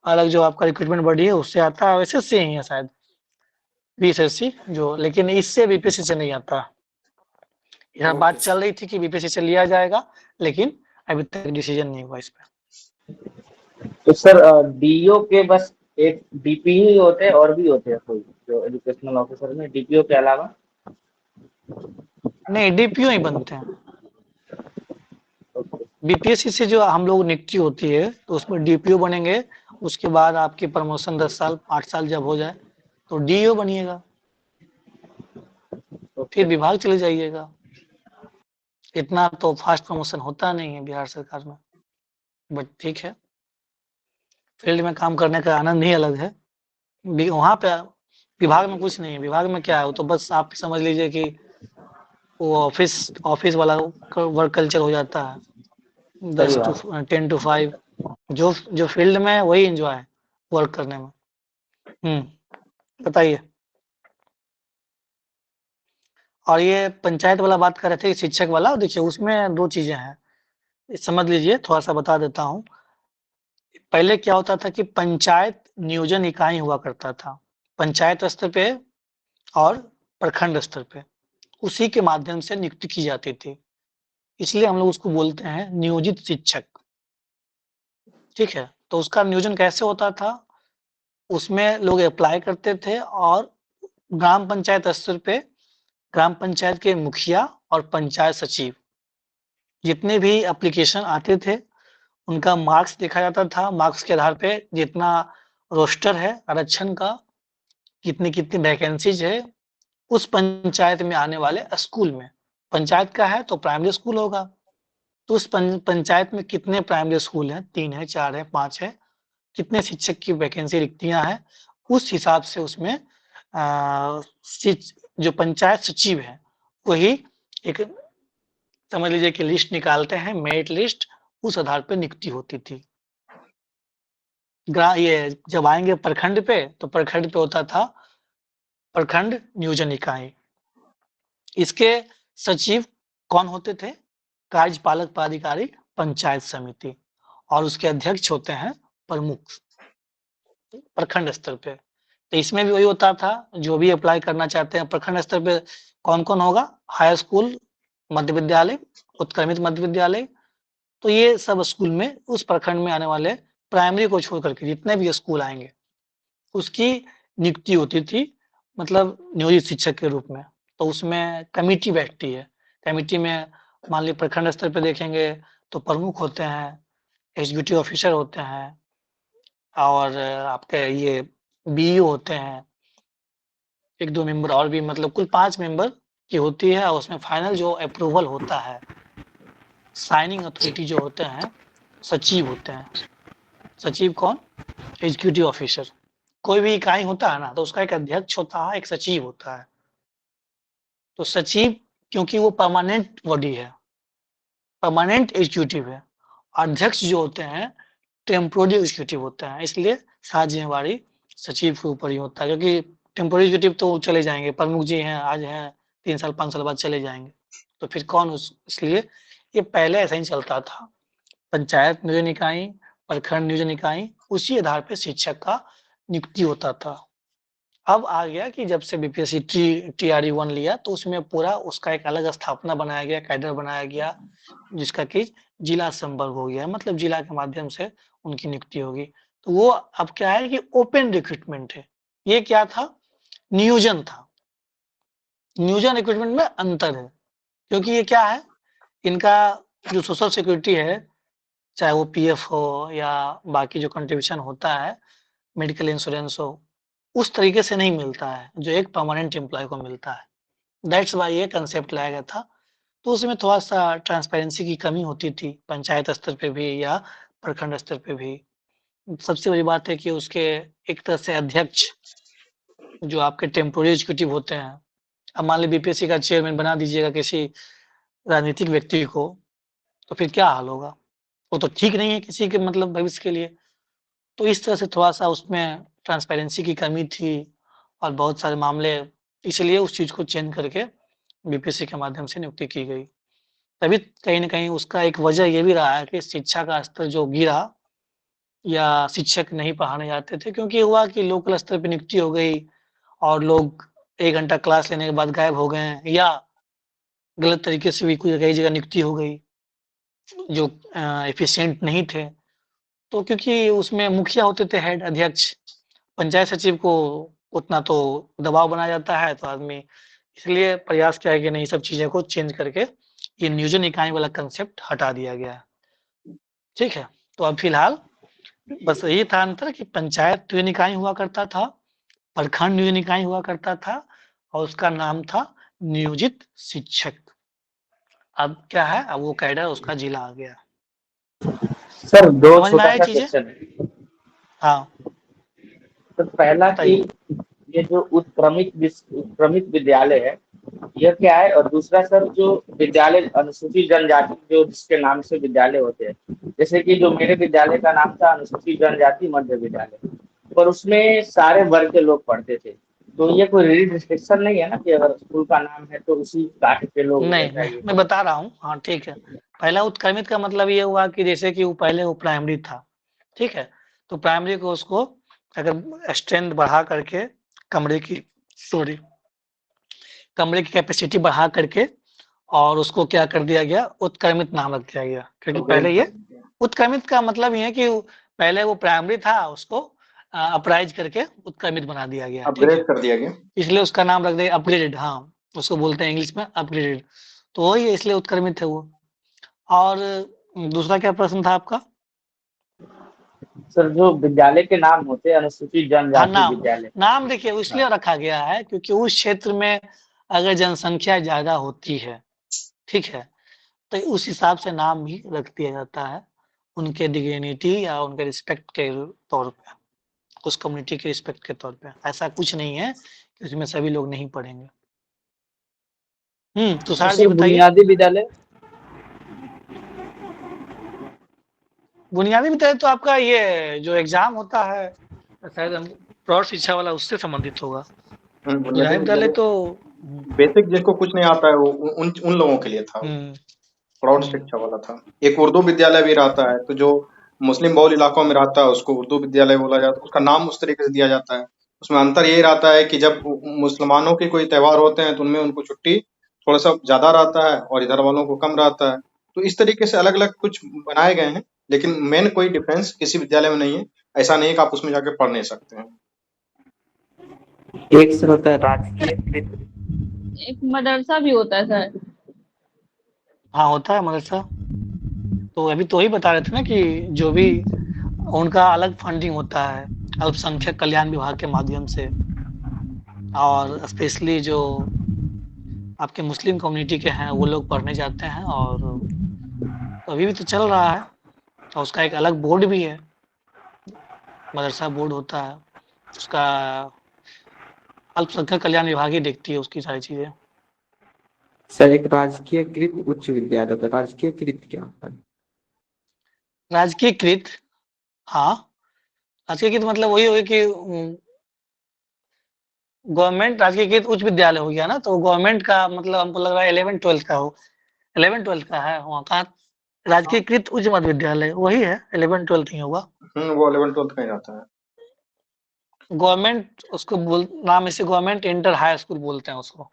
अलग जो आपका रिक्रूटमेंट बॉडी है उससे आता है, एसएससी ही है शायद बीएसएससी जो, लेकिन इससे बीपीएससी से नहीं आता। यह बात चल रही थी कि बीपीएससी से लिया जाएगा, लेकिन अभी तक डिसीजन नहीं हुआ इस पे। तो सर डीईओ के बस एक डीपी ही होते हैं और भी होते हैं कोई जो एजुकेशनल ऑफिसर में डीपीओ के अलावा? नहीं, डीपीओ ही बनते हैं। बीपीएससी से जो हम लोग नियुक्ति होती है तो उसमें डीपीओ बनेंगे, उसके बाद आपकी प्रमोशन 10 साल 8 साल जब हो जाए तो डीईओ बनिएगा, फिर विभाग चले जाइएगा। इतना तो फास्ट प्रमोशन होता नहीं है बिहार सरकार में, बट ठीक है, फील्ड में काम करने का आनंद ही अलग है। वहां पे विभाग में कुछ नहीं है, विभाग में क्या है, वो तो बस आप समझ लीजिए कि वो ऑफिस वाला वर्क कल्चर हो जाता है, 10 to 5, जो फील्ड में है वही एंजॉय है वर्क करने में। बताइए। और ये पंचायत वाला बात कर रहे थे, शिक्षक वाला, देखिए उसमें 2 चीजें हैं, समझ लीजिए, थोड़ा सा बता देता हूँ। पहले क्या होता था कि पंचायत नियोजन इकाई हुआ करता था, पंचायत स्तर पे और प्रखंड स्तर पे, उसी के माध्यम से नियुक्ति की जाती थी, इसलिए हम लोग उसको बोलते हैं नियोजित शिक्षक। ठीक है, तो उसका नियोजन कैसे होता था, उसमें लोग अप्लाई करते थे और ग्राम पंचायत स्तर पे ग्राम पंचायत के मुखिया और पंचायत सचिव जितने भी एप्लीकेशन आते थे उनका मार्क्स देखा जाता था, मार्क्स के आधार पे जितना रोस्टर है आरक्षण का, कितनी कितनी वैकेंसीज है उस पंचायत में आने वाले स्कूल में, पंचायत का है तो प्राइमरी स्कूल होगा, तो उस पंचायत में कितने प्राइमरी स्कूल हैं, 3 है, 4 है, 5 है, कितने शिक्षक की वैकेंसी रिक्तियां हैं, उस हिसाब से उसमें जो पंचायत सचिव है वही एक समझ लीजिए कि लिस्ट निकालते हैं, मेरिट लिस्ट, उस आधार पर नियुक्ति होती थी। ये जब आएंगे प्रखंड पे तो प्रखंड पे होता था प्रखंड नियोजन इकाई। इसके सचिव कौन होते थे, कार्यपालक पदाधिकारी पंचायत समिति, और उसके अध्यक्ष होते हैं प्रमुख प्रखंड स्तर पे। तो इसमें भी वही होता था, जो भी अप्लाई करना चाहते हैं प्रखंड स्तर पे कौन कौन होगा, हाई स्कूल, मध्य विद्यालय, उत्क्रमित मध्य विद्यालय, तो ये सब स्कूल में उस प्रखंड में आने वाले प्राइमरी को छोड़ करके जितने भी स्कूल आएंगे उसकी नियुक्ति होती थी, मतलब नियोजित शिक्षक के रूप में। तो उसमें कमेटी बैठती है, कमेटी में मान लीजिए प्रखंड स्तर पे देखेंगे तो प्रमुख होते हैं, एग्जीक्यूटिव ऑफिसर होते हैं, और आपके ये बीईओ होते हैं, 1-2 मेंबर और भी, मतलब कुल 5 मेंबर की होती है। और उसमें फाइनल जो अप्रूवल होता है, साइनिंग अथॉरिटी जो होते हैं सचिव होते हैं। सचिव कौन, एग्जीक्यूटिव ऑफिसर। कोई भी इकाई होता है ना तो उसका एक अध्यक्ष होता है, एक सचिव होता है, तो सचिव क्योंकि वो परमानेंट बॉडी है, परमानेंट एग्जीक्यूटिव है, अध्यक्ष जो होते हैं टेम्पोररी एग्जीक्यूटिव होते हैं, इसलिए सारी जिम्मेवारी सचिव के ऊपर ही होता है, क्योंकि टेम्पोररी एग्जीक्यूटिव तो चले जाएंगे, प्रमुख जी हैं आज हैं 3 साल 5 साल बाद चले जाएंगे, तो फिर कौन इसलिए ये पहले ऐसा ही चलता था, पंचायत नियोजन इकाई, प्रखंड नियोजन इकाई, उसी आधार पर शिक्षक का नियुक्ति होता था। अब आ गया कि जब से बीपीएससी TRE 1 लिया तो उसमें पूरा उसका एक अलग स्थापना बनाया गया, कैडर बनाया गया, जिसका कि जिला संपर्क हो गया, मतलब जिला के माध्यम से उनकी नियुक्ति होगी। तो वो अब क्या है कि ओपन रिक्रूटमेंट है, ये क्या था, नियोजन था। नियोजन रिक्रूटमेंट में अंतर है, क्योंकि ये क्या है, इनका जो सोशल सिक्योरिटी है, चाहे वो PF हो या बाकी जो कंट्रीब्यूशन होता है, मेडिकल इंश्योरेंस हो, उस तरीके से नहीं मिलता है जो एक परमानेंट एम्प्लॉय को मिलता है। दैट्स वाई ये कंसेप्ट लाया गया था। तो उसमें थोड़ा सा ट्रांसपेरेंसी की कमी होती थी, पंचायत स्तर पे भी या प्रखंड स्तर पे भी। सबसे बड़ी बात है कि उसके एक तरह से अध्यक्ष जो आपके टेम्पोररी एग्जीक्यूटिव होते हैं, अब मान ली बीपीएससी का चेयरमैन बना दीजिएगा किसी राजनीतिक व्यक्ति को, तो फिर क्या हाल होगा, वो तो ठीक नहीं है किसी के मतलब भविष्य के लिए। तो इस तरह से थोड़ा सा उसमें ट्रांसपेरेंसी की कमी थी और बहुत सारे मामले, इसलिए उस चीज को चेंज करके बीपीएससी के माध्यम से नियुक्ति की गई। तभी कहीं न कहीं उसका एक वजह ये भी रहा है कि शिक्षा का स्तर जो गिरा या शिक्षक नहीं पढ़ाने जाते थे, क्योंकि हुआ कि लोकल स्तर पे नियुक्ति हो गई और लोग 1 घंटा क्लास लेने के बाद गायब हो गए, या गलत तरीके से भी कोई कई जगह नियुक्ति हो गई जो एफिशिएंट नहीं थे। तो क्योंकि उसमें मुखिया होते थे, हेड अध्यक्ष, पंचायत सचिव को उतना तो दबाव बनाया जाता है, तो आदमी इसलिए प्रयास किया कि नहीं, सब चीजें को चेंज करके ये नियोजन इकाई वाला कंसेप्ट हटा दिया गया है। ठीक है, तो अब फिलहाल बस यही था अंतर कि पंचायत नियोजन इकाई हुआ करता था, प्रखंड नियोजन इकाई हुआ करता था और उसका नाम था नियोजित शिक्षक। अब क्या है, अब वो कैडर उसका जिला आ गया। सर दो समझ में छोटा आया सा चीजें? क्वेश्चन। हाँ तो पहला कि ये जो उत्क्रमित विद्यालय है, यह क्या है, और दूसरा सर जो विद्यालय अनुसूचित जनजाति जो जिसके नाम से विद्यालय होते हैं, जैसे कि जो मेरे विद्यालय का नाम था अनुसूचित जनजाति मध्य विद्यालय, पर उसमें सारे वर्ग के लोग पढ़ते थे, तो ये कोई रिस्ट्रिक्शन नहीं है ना कि अगर स्कूल का नाम है तो उसी कास्ट के लोग नहीं, मैं बता रहा हूँ। हाँ ठीक है, पहला उत्क्रमित का मतलब ये हुआ कि जैसे कि वो पहले वो प्राइमरी था, ठीक है, तो प्राइमरी को उसको अगर स्ट्रेंथ बढ़ा करके कमरे की कैपेसिटी बढ़ा करके और उसको क्या कर दिया गया, उत्क्रमित नाम रख दिया गया, क्योंकि पहले ये उत्क्रमित का मतलब ये है कि पहले वो प्राइमरी था, उसको अपराइज करके उत्क्रमित बना दिया गया, अपग्रेड कर दिया गया, इसलिए उसका नाम रख दिया अपग्रेडेड। हाँ, उसको बोलते हैं इंग्लिश में अपग्रेडेड, तो वही है, इसलिए उत्क्रमित है वो। और दूसरा क्या प्रश्न था आपका? सर जो विद्यालय के नाम होते हैं अनुसूचित जनजाति विद्यालय, नाम देखिए इसलिए रखा गया है क्योंकि उस क्षेत्र में अगर जनसंख्या ज्यादा होती है, ठीक है, तो उस हिसाब से नाम भी रख दिया जाता है, उनके डिग्निटी या उनके रिस्पेक्ट के तौर पे, उस कम्युनिटी के रिस्पेक्ट के तौर पे। ऐसा कुछ नहीं है कि उसमें सभी लोग नहीं पढ़ेंगे। तुषार जी बताइए। बुनियादी विद्यालय, बुनियादी विद्यालय तो आपका ये जो एग्जाम होता है शायद हम प्रौढ़ शिक्षा वाला उससे संबंधित होगा। बुनियादी विद्यालय तो बेसिक जिसको कुछ नहीं आता है वो उन लोगों के लिए था, प्रौढ़ शिक्षा वाला था। एक उर्दू विद्यालय भी रहता है, तो जो मुस्लिम बहुल इलाकों में रहता है उसको उर्दू विद्यालय बोला जाता है, उसका नाम उस तरीके से दिया जाता है। उसमें अंतर यही रहता है कि जब मुसलमानों के कोई त्योहार होते हैं तो उनमें उनको छुट्टी थोड़ा सा ज्यादा रहता है और इधर वालों को कम रहता है, तो इस तरीके से अलग अलग कुछ बनाए गए हैं, लेकिन मेन कोई डिफरेंस किसी विद्यालय में नहीं है। ऐसा नहीं कि आप उसमें जाके पढ़ नहीं सकते हैं। एक सर होता है राजकीय, एक मदरसा भी होता है सर। हाँ होता है मदरसा, तो अभी तो ही बता रहे थे ना कि जो भी उनका अलग फंडिंग होता है अल्पसंख्यक कल्याण विभाग के माध्यम से, और स्पेशली जो आपके मुस्लिम कम्युनिटी के हैं वो लोग पढ़ने जाते हैं, और तो अभी भी तो चल रहा है, और उसका एक अलग बोर्ड भी है, मदरसा बोर्ड होता है, उसका अल्पसंख्यक कल्याण विभाग ही देखती है उसकी सारी चीजें। सर एक राजकीयकृत उच्च विद्यालय होता है, राजकीयकृत क्या होता है? राजकीयकृत, हाँ, राजकीयकृत मतलब वही होगी कि गवर्नमेंट राजकीयकृत उच्च विद्यालय हो गया ना, तो गवर्नमेंट का मतलब हमको लग रहा है 11-12 का हो, 11-12 का है वहाँ का राजकीयकृत उच्च मध्य विद्यालय, वही है, 11-12 नहीं होगा। वो 11-12 का ही जाता है। गवर्नमेंट उसको नाम इसे गवर्नमेंट इंटर हाई स्कूल बोलते हैं उसको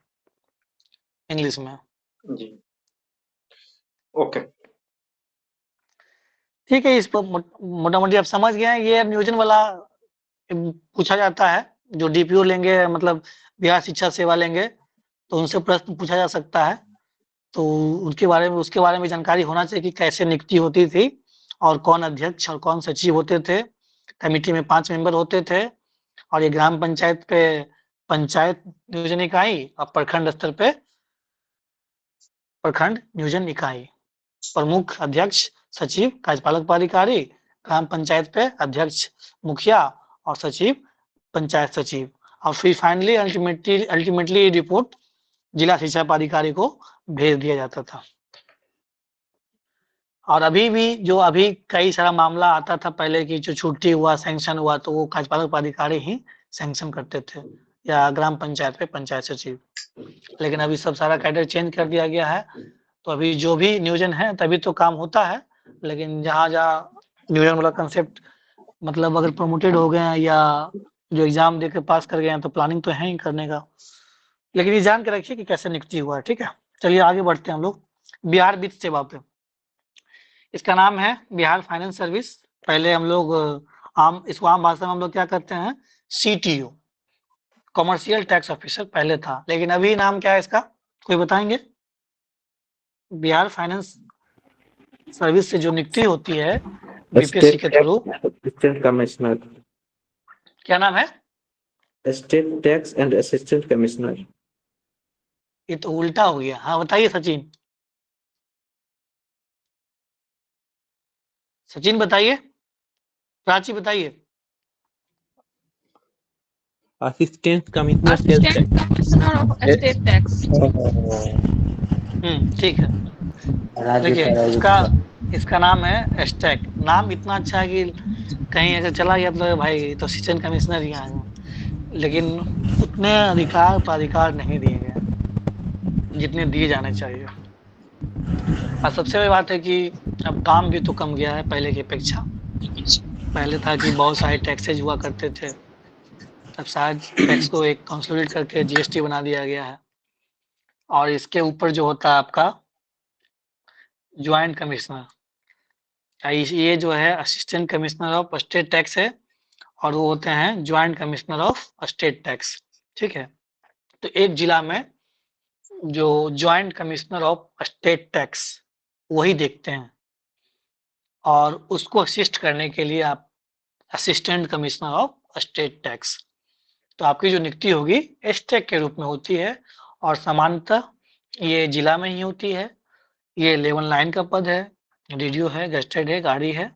इंग्लिश में। जी, ओके। ठीक है, इस पर मोटा मोटी आप समझ गए हैं। ये अब नियोजन वाला पूछा जाता है, जो डीपीओ लेंगे मतलब बिहार शिक्षा सेवा लेंगे तो उनसे प्रश्न पूछा जा सकता है, तो उसके बारे में जानकारी होना चाहिए कि कैसे नियुक्ति होती थी और कौन अध्यक्ष और कौन सचिव होते थे। कमेटी में 5 मेंबर होते थे और ये ग्राम पंचायत पे पंचायत नियोजन इकाई और प्रखंड स्तर पे प्रखंड नियोजन इकाई, प्रमुख अध्यक्ष सचिव कार्यपालक पदाधिकारी, ग्राम पंचायत पे अध्यक्ष मुखिया और सचिव पंचायत सचिव, और फिर फाइनली अल्टीमेटली रिपोर्ट जिला शिक्षा पदाधिकारी को भेज दिया जाता था। और अभी भी जो अभी कई सारा मामला आता था पहले की, जो छुट्टी हुआ सैंक्शन हुआ तो वो कार्यपालक पदाधिकारी ही सैंक्शन करते थे या ग्राम पंचायत पे पंचायत सचिव। लेकिन अभी सब सारा कैडर चेंज कर दिया गया है, तो अभी जो भी नियोजन है तभी तो काम होता है। लेकिन जहाँ नियोजन वाला कंसेप्ट मतलब अगर प्रमोटेड हो गए हैं या जो एग्जाम देकर पास कर गए हैं तो प्लानिंग तो है ही करने का। लेकिन ये जान के रखिए कि कैसे नियुक्ति हुआ है, ठीक है। चलिए आगे बढ़ते हैं हम लोग बिहार वित्त सेवा पे। इसका नाम है बिहार फाइनेंस सर्विस। पहले हम लोग इसको आम भाषा में हम लोग क्या करते हैं, CTO, कॉमर्शियल टैक्स ऑफिसर पहले था, लेकिन अभी नाम क्या है इसका, कोई बताएंगे? बिहार फाइनेंस सर्विस से जो नियुक्ति होती है बीपीएससी के थ्रू, असिस्टेंट कमिश्नर। क्या नाम है? State tax and assistant commissioner. ये तो उल्टा हो गया। हाँ बताइए सचिन, सचिन बताइए, प्राची बताइए। Assistant commissioner of state tax. ठीक है। देखिए इसका नाम है स्टैक। नाम इतना अच्छा है कि कहीं अगर चला गया तो भाई तो असिस्टेंट कमिश्नर ही आएगा, लेकिन उतने अधिकार नहीं दिए गए जितने दिए जाने चाहिए। और सबसे बड़ी बात है कि अब काम भी तो कम गया है पहले की अपेक्षा। पहले था कि बहुत सारे टैक्सेज हुआ करते थे, अब शायद टैक्स को एक कंसोलिडेट करके GST बना दिया गया है। और इसके ऊपर जो होता है आपका ज्वाइंट कमिश्नर, ये जो है assistant commissioner of state tax है और वो होते हैं joint commissioner of state tax, ठीक है। तो एक जिला में जो joint commissioner of state tax वही देखते हैं और उसको असिस्ट करने के लिए आप assistant commissioner of state tax. तो आपकी जो नियुक्ति होगी स्टैक के रूप में होती है और सामान्यतः ये जिला में ही होती है। ये लेवल 9 का पद है, DDO है, गजेटेड है, गाड़ी है।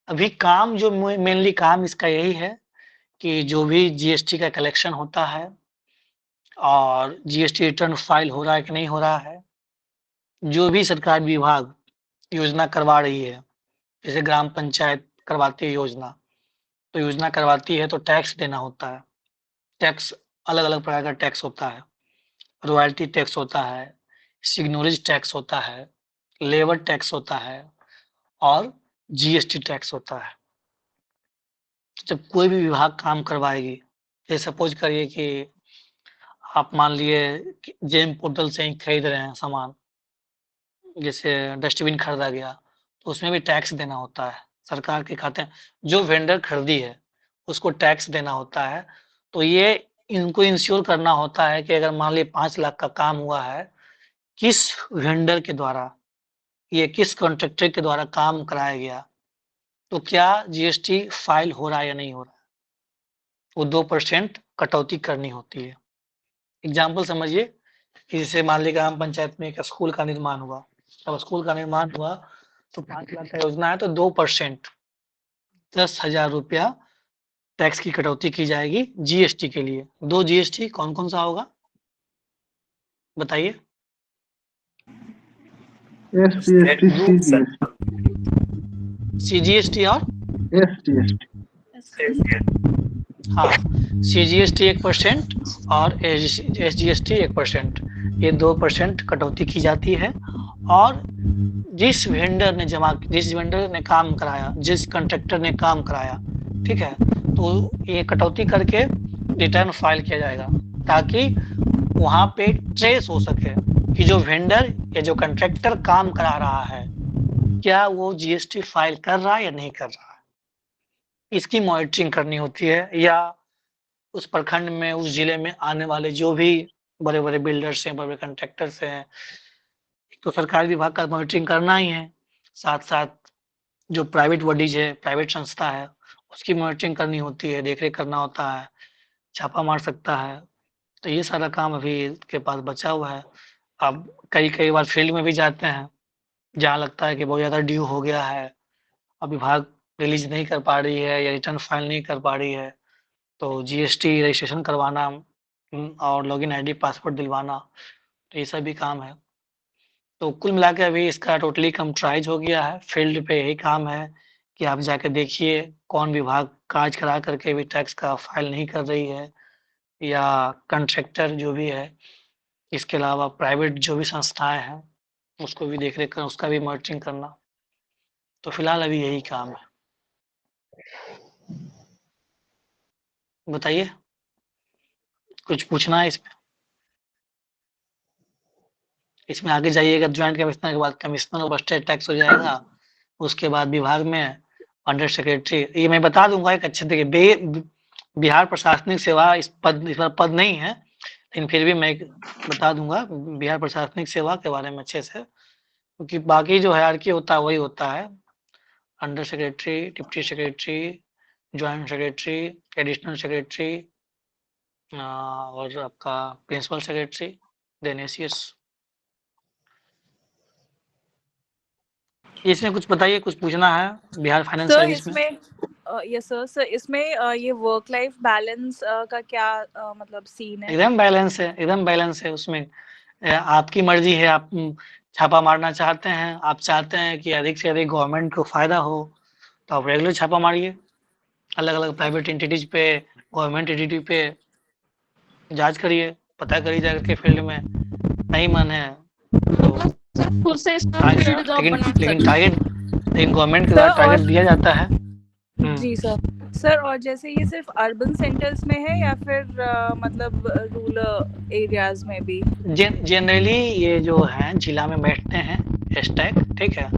अभी काम जो मेनली काम इसका यही है कि जो भी GST का कलेक्शन होता है और GST रिटर्न फाइल हो रहा है कि नहीं हो रहा है, जो भी सरकार विभाग योजना करवा रही है, जैसे ग्राम पंचायत करवाती है योजना, तो योजना करवाती है तो टैक्स देना होता है। टैक्स अलग अलग प्रकार का टैक्स होता है, रॉयल्टी टैक्स होता है, सिग्नोरेज टैक्स होता है, लेबर टैक्स होता है और GST टैक्स होता है। जब कोई भी विभाग काम करवाएगी, जैसे सपोज करिए कि आप मान लिए जेम पोर्टल से ही खरीद रहे हैं सामान, जैसे डस्टबिन खरीदा गया तो उसमें भी टैक्स देना होता है सरकार के खाते में। जो वेंडर खरीदी है उसको टैक्स देना होता है। तो ये इनको इंश्योर करना होता है कि अगर मान लीजिए 5 लाख का काम हुआ है, किस वेंडर के द्वारा, ये किस कॉन्ट्रैक्टर के द्वारा काम कराया गया, तो क्या GST फाइल हो रहा है या नहीं हो रहा है, वो 2% कटौती करनी होती है। एग्जाम्पल समझिए कि जैसे मान लीजिए ग्राम पंचायत में एक स्कूल का निर्माण हुआ, अब स्कूल का निर्माण हुआ तो 5 लाख का योजना है तो 2% 10,000 रुपया टैक्स की कटौती की जाएगी GST के लिए। 2 GST कौन कौन सा होगा बताइए? SGST, group sir. CGST और SGST। हाँ, CGST 1% और SGST 1%, ये 2% कटौती की जाती है। और जिस वेंडर ने काम कराया, जिस कॉन्ट्रैक्टर ने काम कराया, ठीक है, तो ये कटौती करके रिटर्न फाइल किया जाएगा, ताकि वहां पे ट्रेस हो सके कि जो वेंडर या जो कॉन्ट्रैक्टर काम करा रहा है, क्या वो GST फाइल कर रहा है या नहीं कर रहा है। इसकी मॉनिटरिंग करनी होती है, या उस प्रखंड में, उस जिले में आने वाले जो भी बड़े-बड़े बिल्डर्स हैं, बड़े-बड़े कॉन्ट्रैक्टर्स हैं, तो सरकारी विभाग का मॉनिटरिंग करना ही है। साथ-साथ जो प्राइवेट बॉडीज है, प्राइवेट संस्था है, उसकी मॉनिटरिंग करनी होती है, देख-रेख करना होता है, छापा मार सकता है। तो ये सारा काम अभी के पास बचा हुआ है। अब कई बार फील्ड में भी जाते हैं, जहाँ लगता है कि बहुत ज़्यादा ड्यू हो गया है, अब विभाग रिलीज नहीं कर पा रही है या रिटर्न फाइल नहीं कर पा रही है, तो GST रजिस्ट्रेशन करवाना और लॉगिन ID पासवर्ड दिलवाना, तो ये सब भी काम है। तो कुल मिला के अभी इसका टोटली कंप्यूटराइज हो गया है। फील्ड पे यही काम है कि आप जाके देखिए कौन विभाग काज करा करके भी टैक्स का फाइल नहीं कर रही है, या कॉन्ट्रैक्टर जो भी है। इसके अलावा प्राइवेट जो भी संस्थाएं हैं, उसको भी देख रेख कर, उसका भी मॉनिटरिंग करना। तो फिलहाल अभी यही काम है। बताइए, कुछ पूछना है इसमें? इसमें आगे जाइएगा, ज्वाइंट कमिश्नर के बाद कमिश्नर ऑफ स्टेट टैक्स हो जाएगा, उसके बाद विभाग में अंडर सेक्रेटरी। ये मैं बता दूंगा एक अच्छे तरीके, बिहार प्रशासनिक सेवा इस पद नहीं है, लेकिन फिर भी मैं बता दूंगा बिहार प्रशासनिक सेवा के बारे में अच्छे से, क्योंकि बाकी जो हायरार्की होता है वही होता है। Under secretary, deputy secretary, joint secretary, additional secretary, और आपका प्रिंसिपल सेक्रेटरी, देन ACS। इसमें कुछ बताइए, कुछ पूछना है बिहार फाइनेंस सर सर्विस में? इसमें यस सर इसमें ये वर्क लाइफ बैलेंस का क्या मतलब सीन है? एकदम बैलेंस है, एकदम बैलेंस है। उसमें आपकी मर्जी है, आप छापा मारना चाहते हैं, आप चाहते हैं कि अधिक से अधिक गवर्नमेंट को फायदा हो, तो आप रेगुलर छापा मारिए, अलग अलग प्राइवेट एंटिटीज पे, गवर्नमेंट एंटिटी पे जांच करिए, पता करिए जाकर के फील्ड में। नहीं मन है तो खुद से इसका फील्ड जॉब बना सकते लेकिन गवर्नमेंट के द्वारा टारगेट दिया जाता है। जी सर और जैसे ये सिर्फ अर्बन सेंटर्स में है या फिर मतलब रूरल एरियाज में भी? जनरली ये जो है जिला में बैठते हैं स्टैक, ठीक है,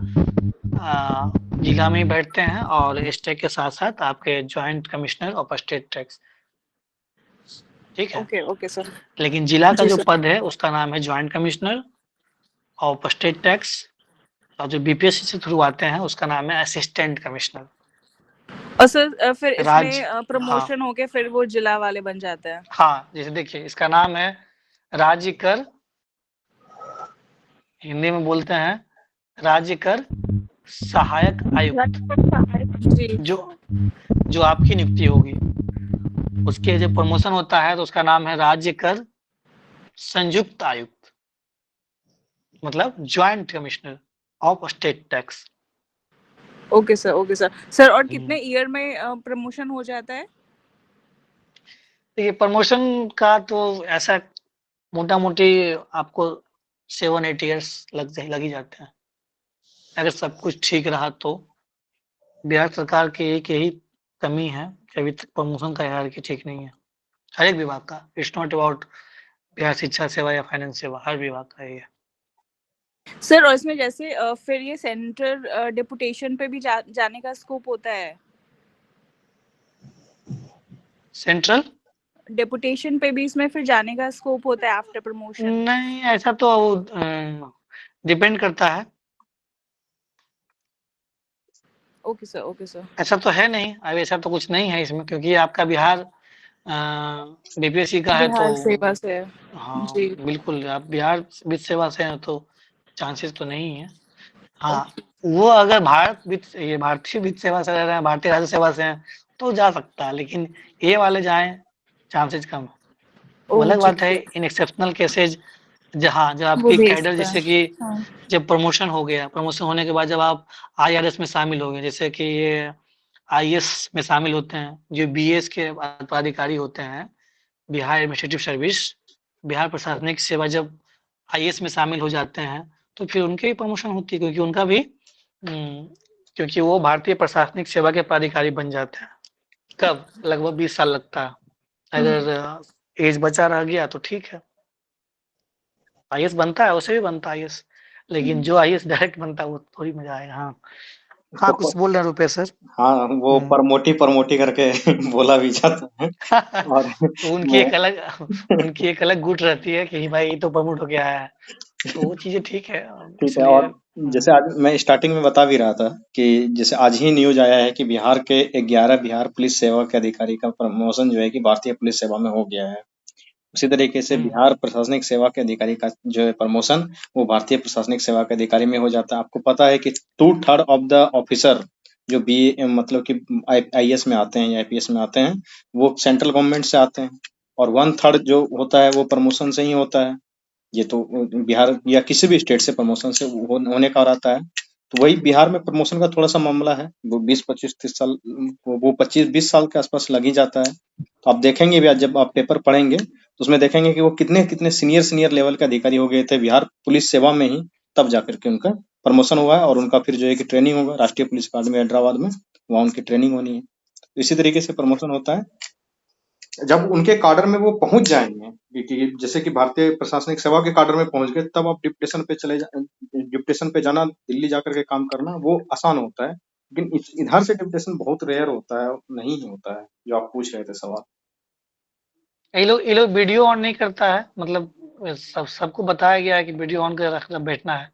जिला में ही बैठते हैं, और स्टैक के साथ साथ आपके joint commissioner of state tax, ठीक है। Okay sir. लेकिन जिला का जो पद है उसका नाम है joint commissioner of state tax, और जो BPSC से थ्रू आते हैं उसका नाम है असिस्टेंट कमिश्नर। और सर फिर इसमें प्रमोशन होके फिर वो जिला वाले बन जाते हैं? हाँ, जैसे देखिए इसका नाम है राज्य कर, हिंदी में बोलते हैं राज्य कर सहायक आयुक्त, जो आपकी नियुक्ति होगी, उसके जब प्रमोशन होता है तो उसका नाम है राज्य कर संयुक्त आयुक्त, मतलब joint commissioner of state tax. Okay sir और कितने ईयर में प्रमोशन हो जाता है? देखिए प्रमोशन का तो ऐसा मोटा मोटी आपको 7-8 ईयर्स लग ही जाते हैं, अगर सब कुछ ठीक रहा तो। बिहार सरकार की एक यही कमी है कि अभी तक प्रमोशन का हायरार्की ठीक नहीं है, हर एक विभाग का। इट्स नॉट अबाउट बिहार शिक्षा सेवा या फाइनेंस सेवा, हर विभाग का ये है। सर और इसमें जैसे फिर ये सेंटर डेपुटेशन पे भी जाने का स्कोप होता है? सेंट्रल डेपुटेशन पे भी इसमें फिर जाने का स्कोप होता है आफ्टर प्रमोशन? नहीं, ऐसा तो डिपेंड करता है। Okay sir. ऐसा तो है नहीं, अभी ऐसा तो कुछ नहीं है इसमें, क्योंकि आपका बिहार BPSC का है तो सेवा से है। हाँ जी बिल्कुल, आप बिहार वित्त सेवा से हैं तो चांसेस तो नहीं है। हाँ, वो अगर भारतीय वित्त सेवा से रह रहे हैं, भारतीय राज्य सेवा से हैं तो जा सकता है, लेकिन ये वाले जाएं चांसेस कम है। अलग बात है इन एक्सेप्शनल केसेज जहाँ जब वो आपकी भेजता कैडर है। जैसे कि हाँ। जब प्रमोशन हो गया, प्रमोशन होने के बाद जब आप आईआरएस में शामिल हो गए, जैसे कि ये आईएएस में शामिल होते हैं, जो बीएस के पदाधिकारी होते हैं, बिहार एडमिनिस्ट्रेटिव सर्विस, बिहार प्रशासनिक सेवा, जब आईएएस में शामिल हो जाते हैं, तो फिर उनके भी प्रमोशन होती है, क्योंकि उनका भी क्योंकि वो भारतीय प्रशासनिक सेवा के पदाधिकारी बन जाते हैं। कब? लगभग 20 साल लगता है। अगर एज बचा रह गया तो ठीक है, आईएएस बनता है, उसे भी बनता है आईएएस, लेकिन जो आईएएस डायरेक्ट बनता है वो थोड़ी मजा आएगा। हाँ हाँ, कुछ बोल रहे हैं रुपेश सर? हाँ, वो प्रमोटी करके बोला भी जाता है। और तो उनकी एक अलग गुट रहती है कि भाई ये तो प्रमोट हो गया है, तो वो चीजें ठीक है, ठीक है। इसलिए और जैसे आज मैं स्टार्टिंग में बता भी रहा था कि जैसे आज ही न्यूज आया है कि बिहार के 11 बिहार पुलिस सेवा के अधिकारी का प्रमोशन जो है कि भारतीय पुलिस सेवा में हो गया है। उसी तरीके से बिहार प्रशासनिक सेवा के अधिकारी का जो है प्रमोशन वो भारतीय प्रशासनिक सेवा के अधिकारी में हो जाता है। आपको पता है कि 2/3 ऑफ द ऑफिसर जो बी मतलब कि आईएएस में आते हैं या आईपीएस में आते हैं, वो सेंट्रल गवर्नमेंट से आते हैं, और 1/3 जो होता है वो प्रमोशन से ही होता है। ये तो बिहार या किसी भी स्टेट से प्रमोशन से होने का रहता है। तो वही बिहार में प्रमोशन का थोड़ा सा मामला है, वो 20-25-30 साल, वो 25-20 साल के आसपास लग ही जाता है। तो आप देखेंगे भी, आज जब आप पेपर पढ़ेंगे तो उसमें देखेंगे कि वो कितने कितने सीनियर लेवल के अधिकारी हो गए थे बिहार पुलिस सेवा में ही, तब जाकर के उनका प्रमोशन हुआ है, और उनका फिर जो है कि ट्रेनिंग होगा राष्ट्रीय पुलिस अकादमी हैदराबाद में, वहाँ उनकी ट्रेनिंग होनी है। तो इसी तरीके से प्रमोशन होता है जब उनके काडर में वो पहुंच जाएंगे, कि जैसे कि भारतीय प्रशासनिक सेवा के काडर में पहुंच गए, तब आप डिप्टेशन पे जाना, दिल्ली जाकर के काम करना वो आसान होता है। लेकिन इधर से डिप्टेशन बहुत रेयर होता है, नहीं होता है, जो आप पूछ रहे थे सवाल। ये लोग वीडियो ऑन नहीं करता है, मतलब सबको बताया गया है कि वीडियो ऑन कर रखना बैठना है,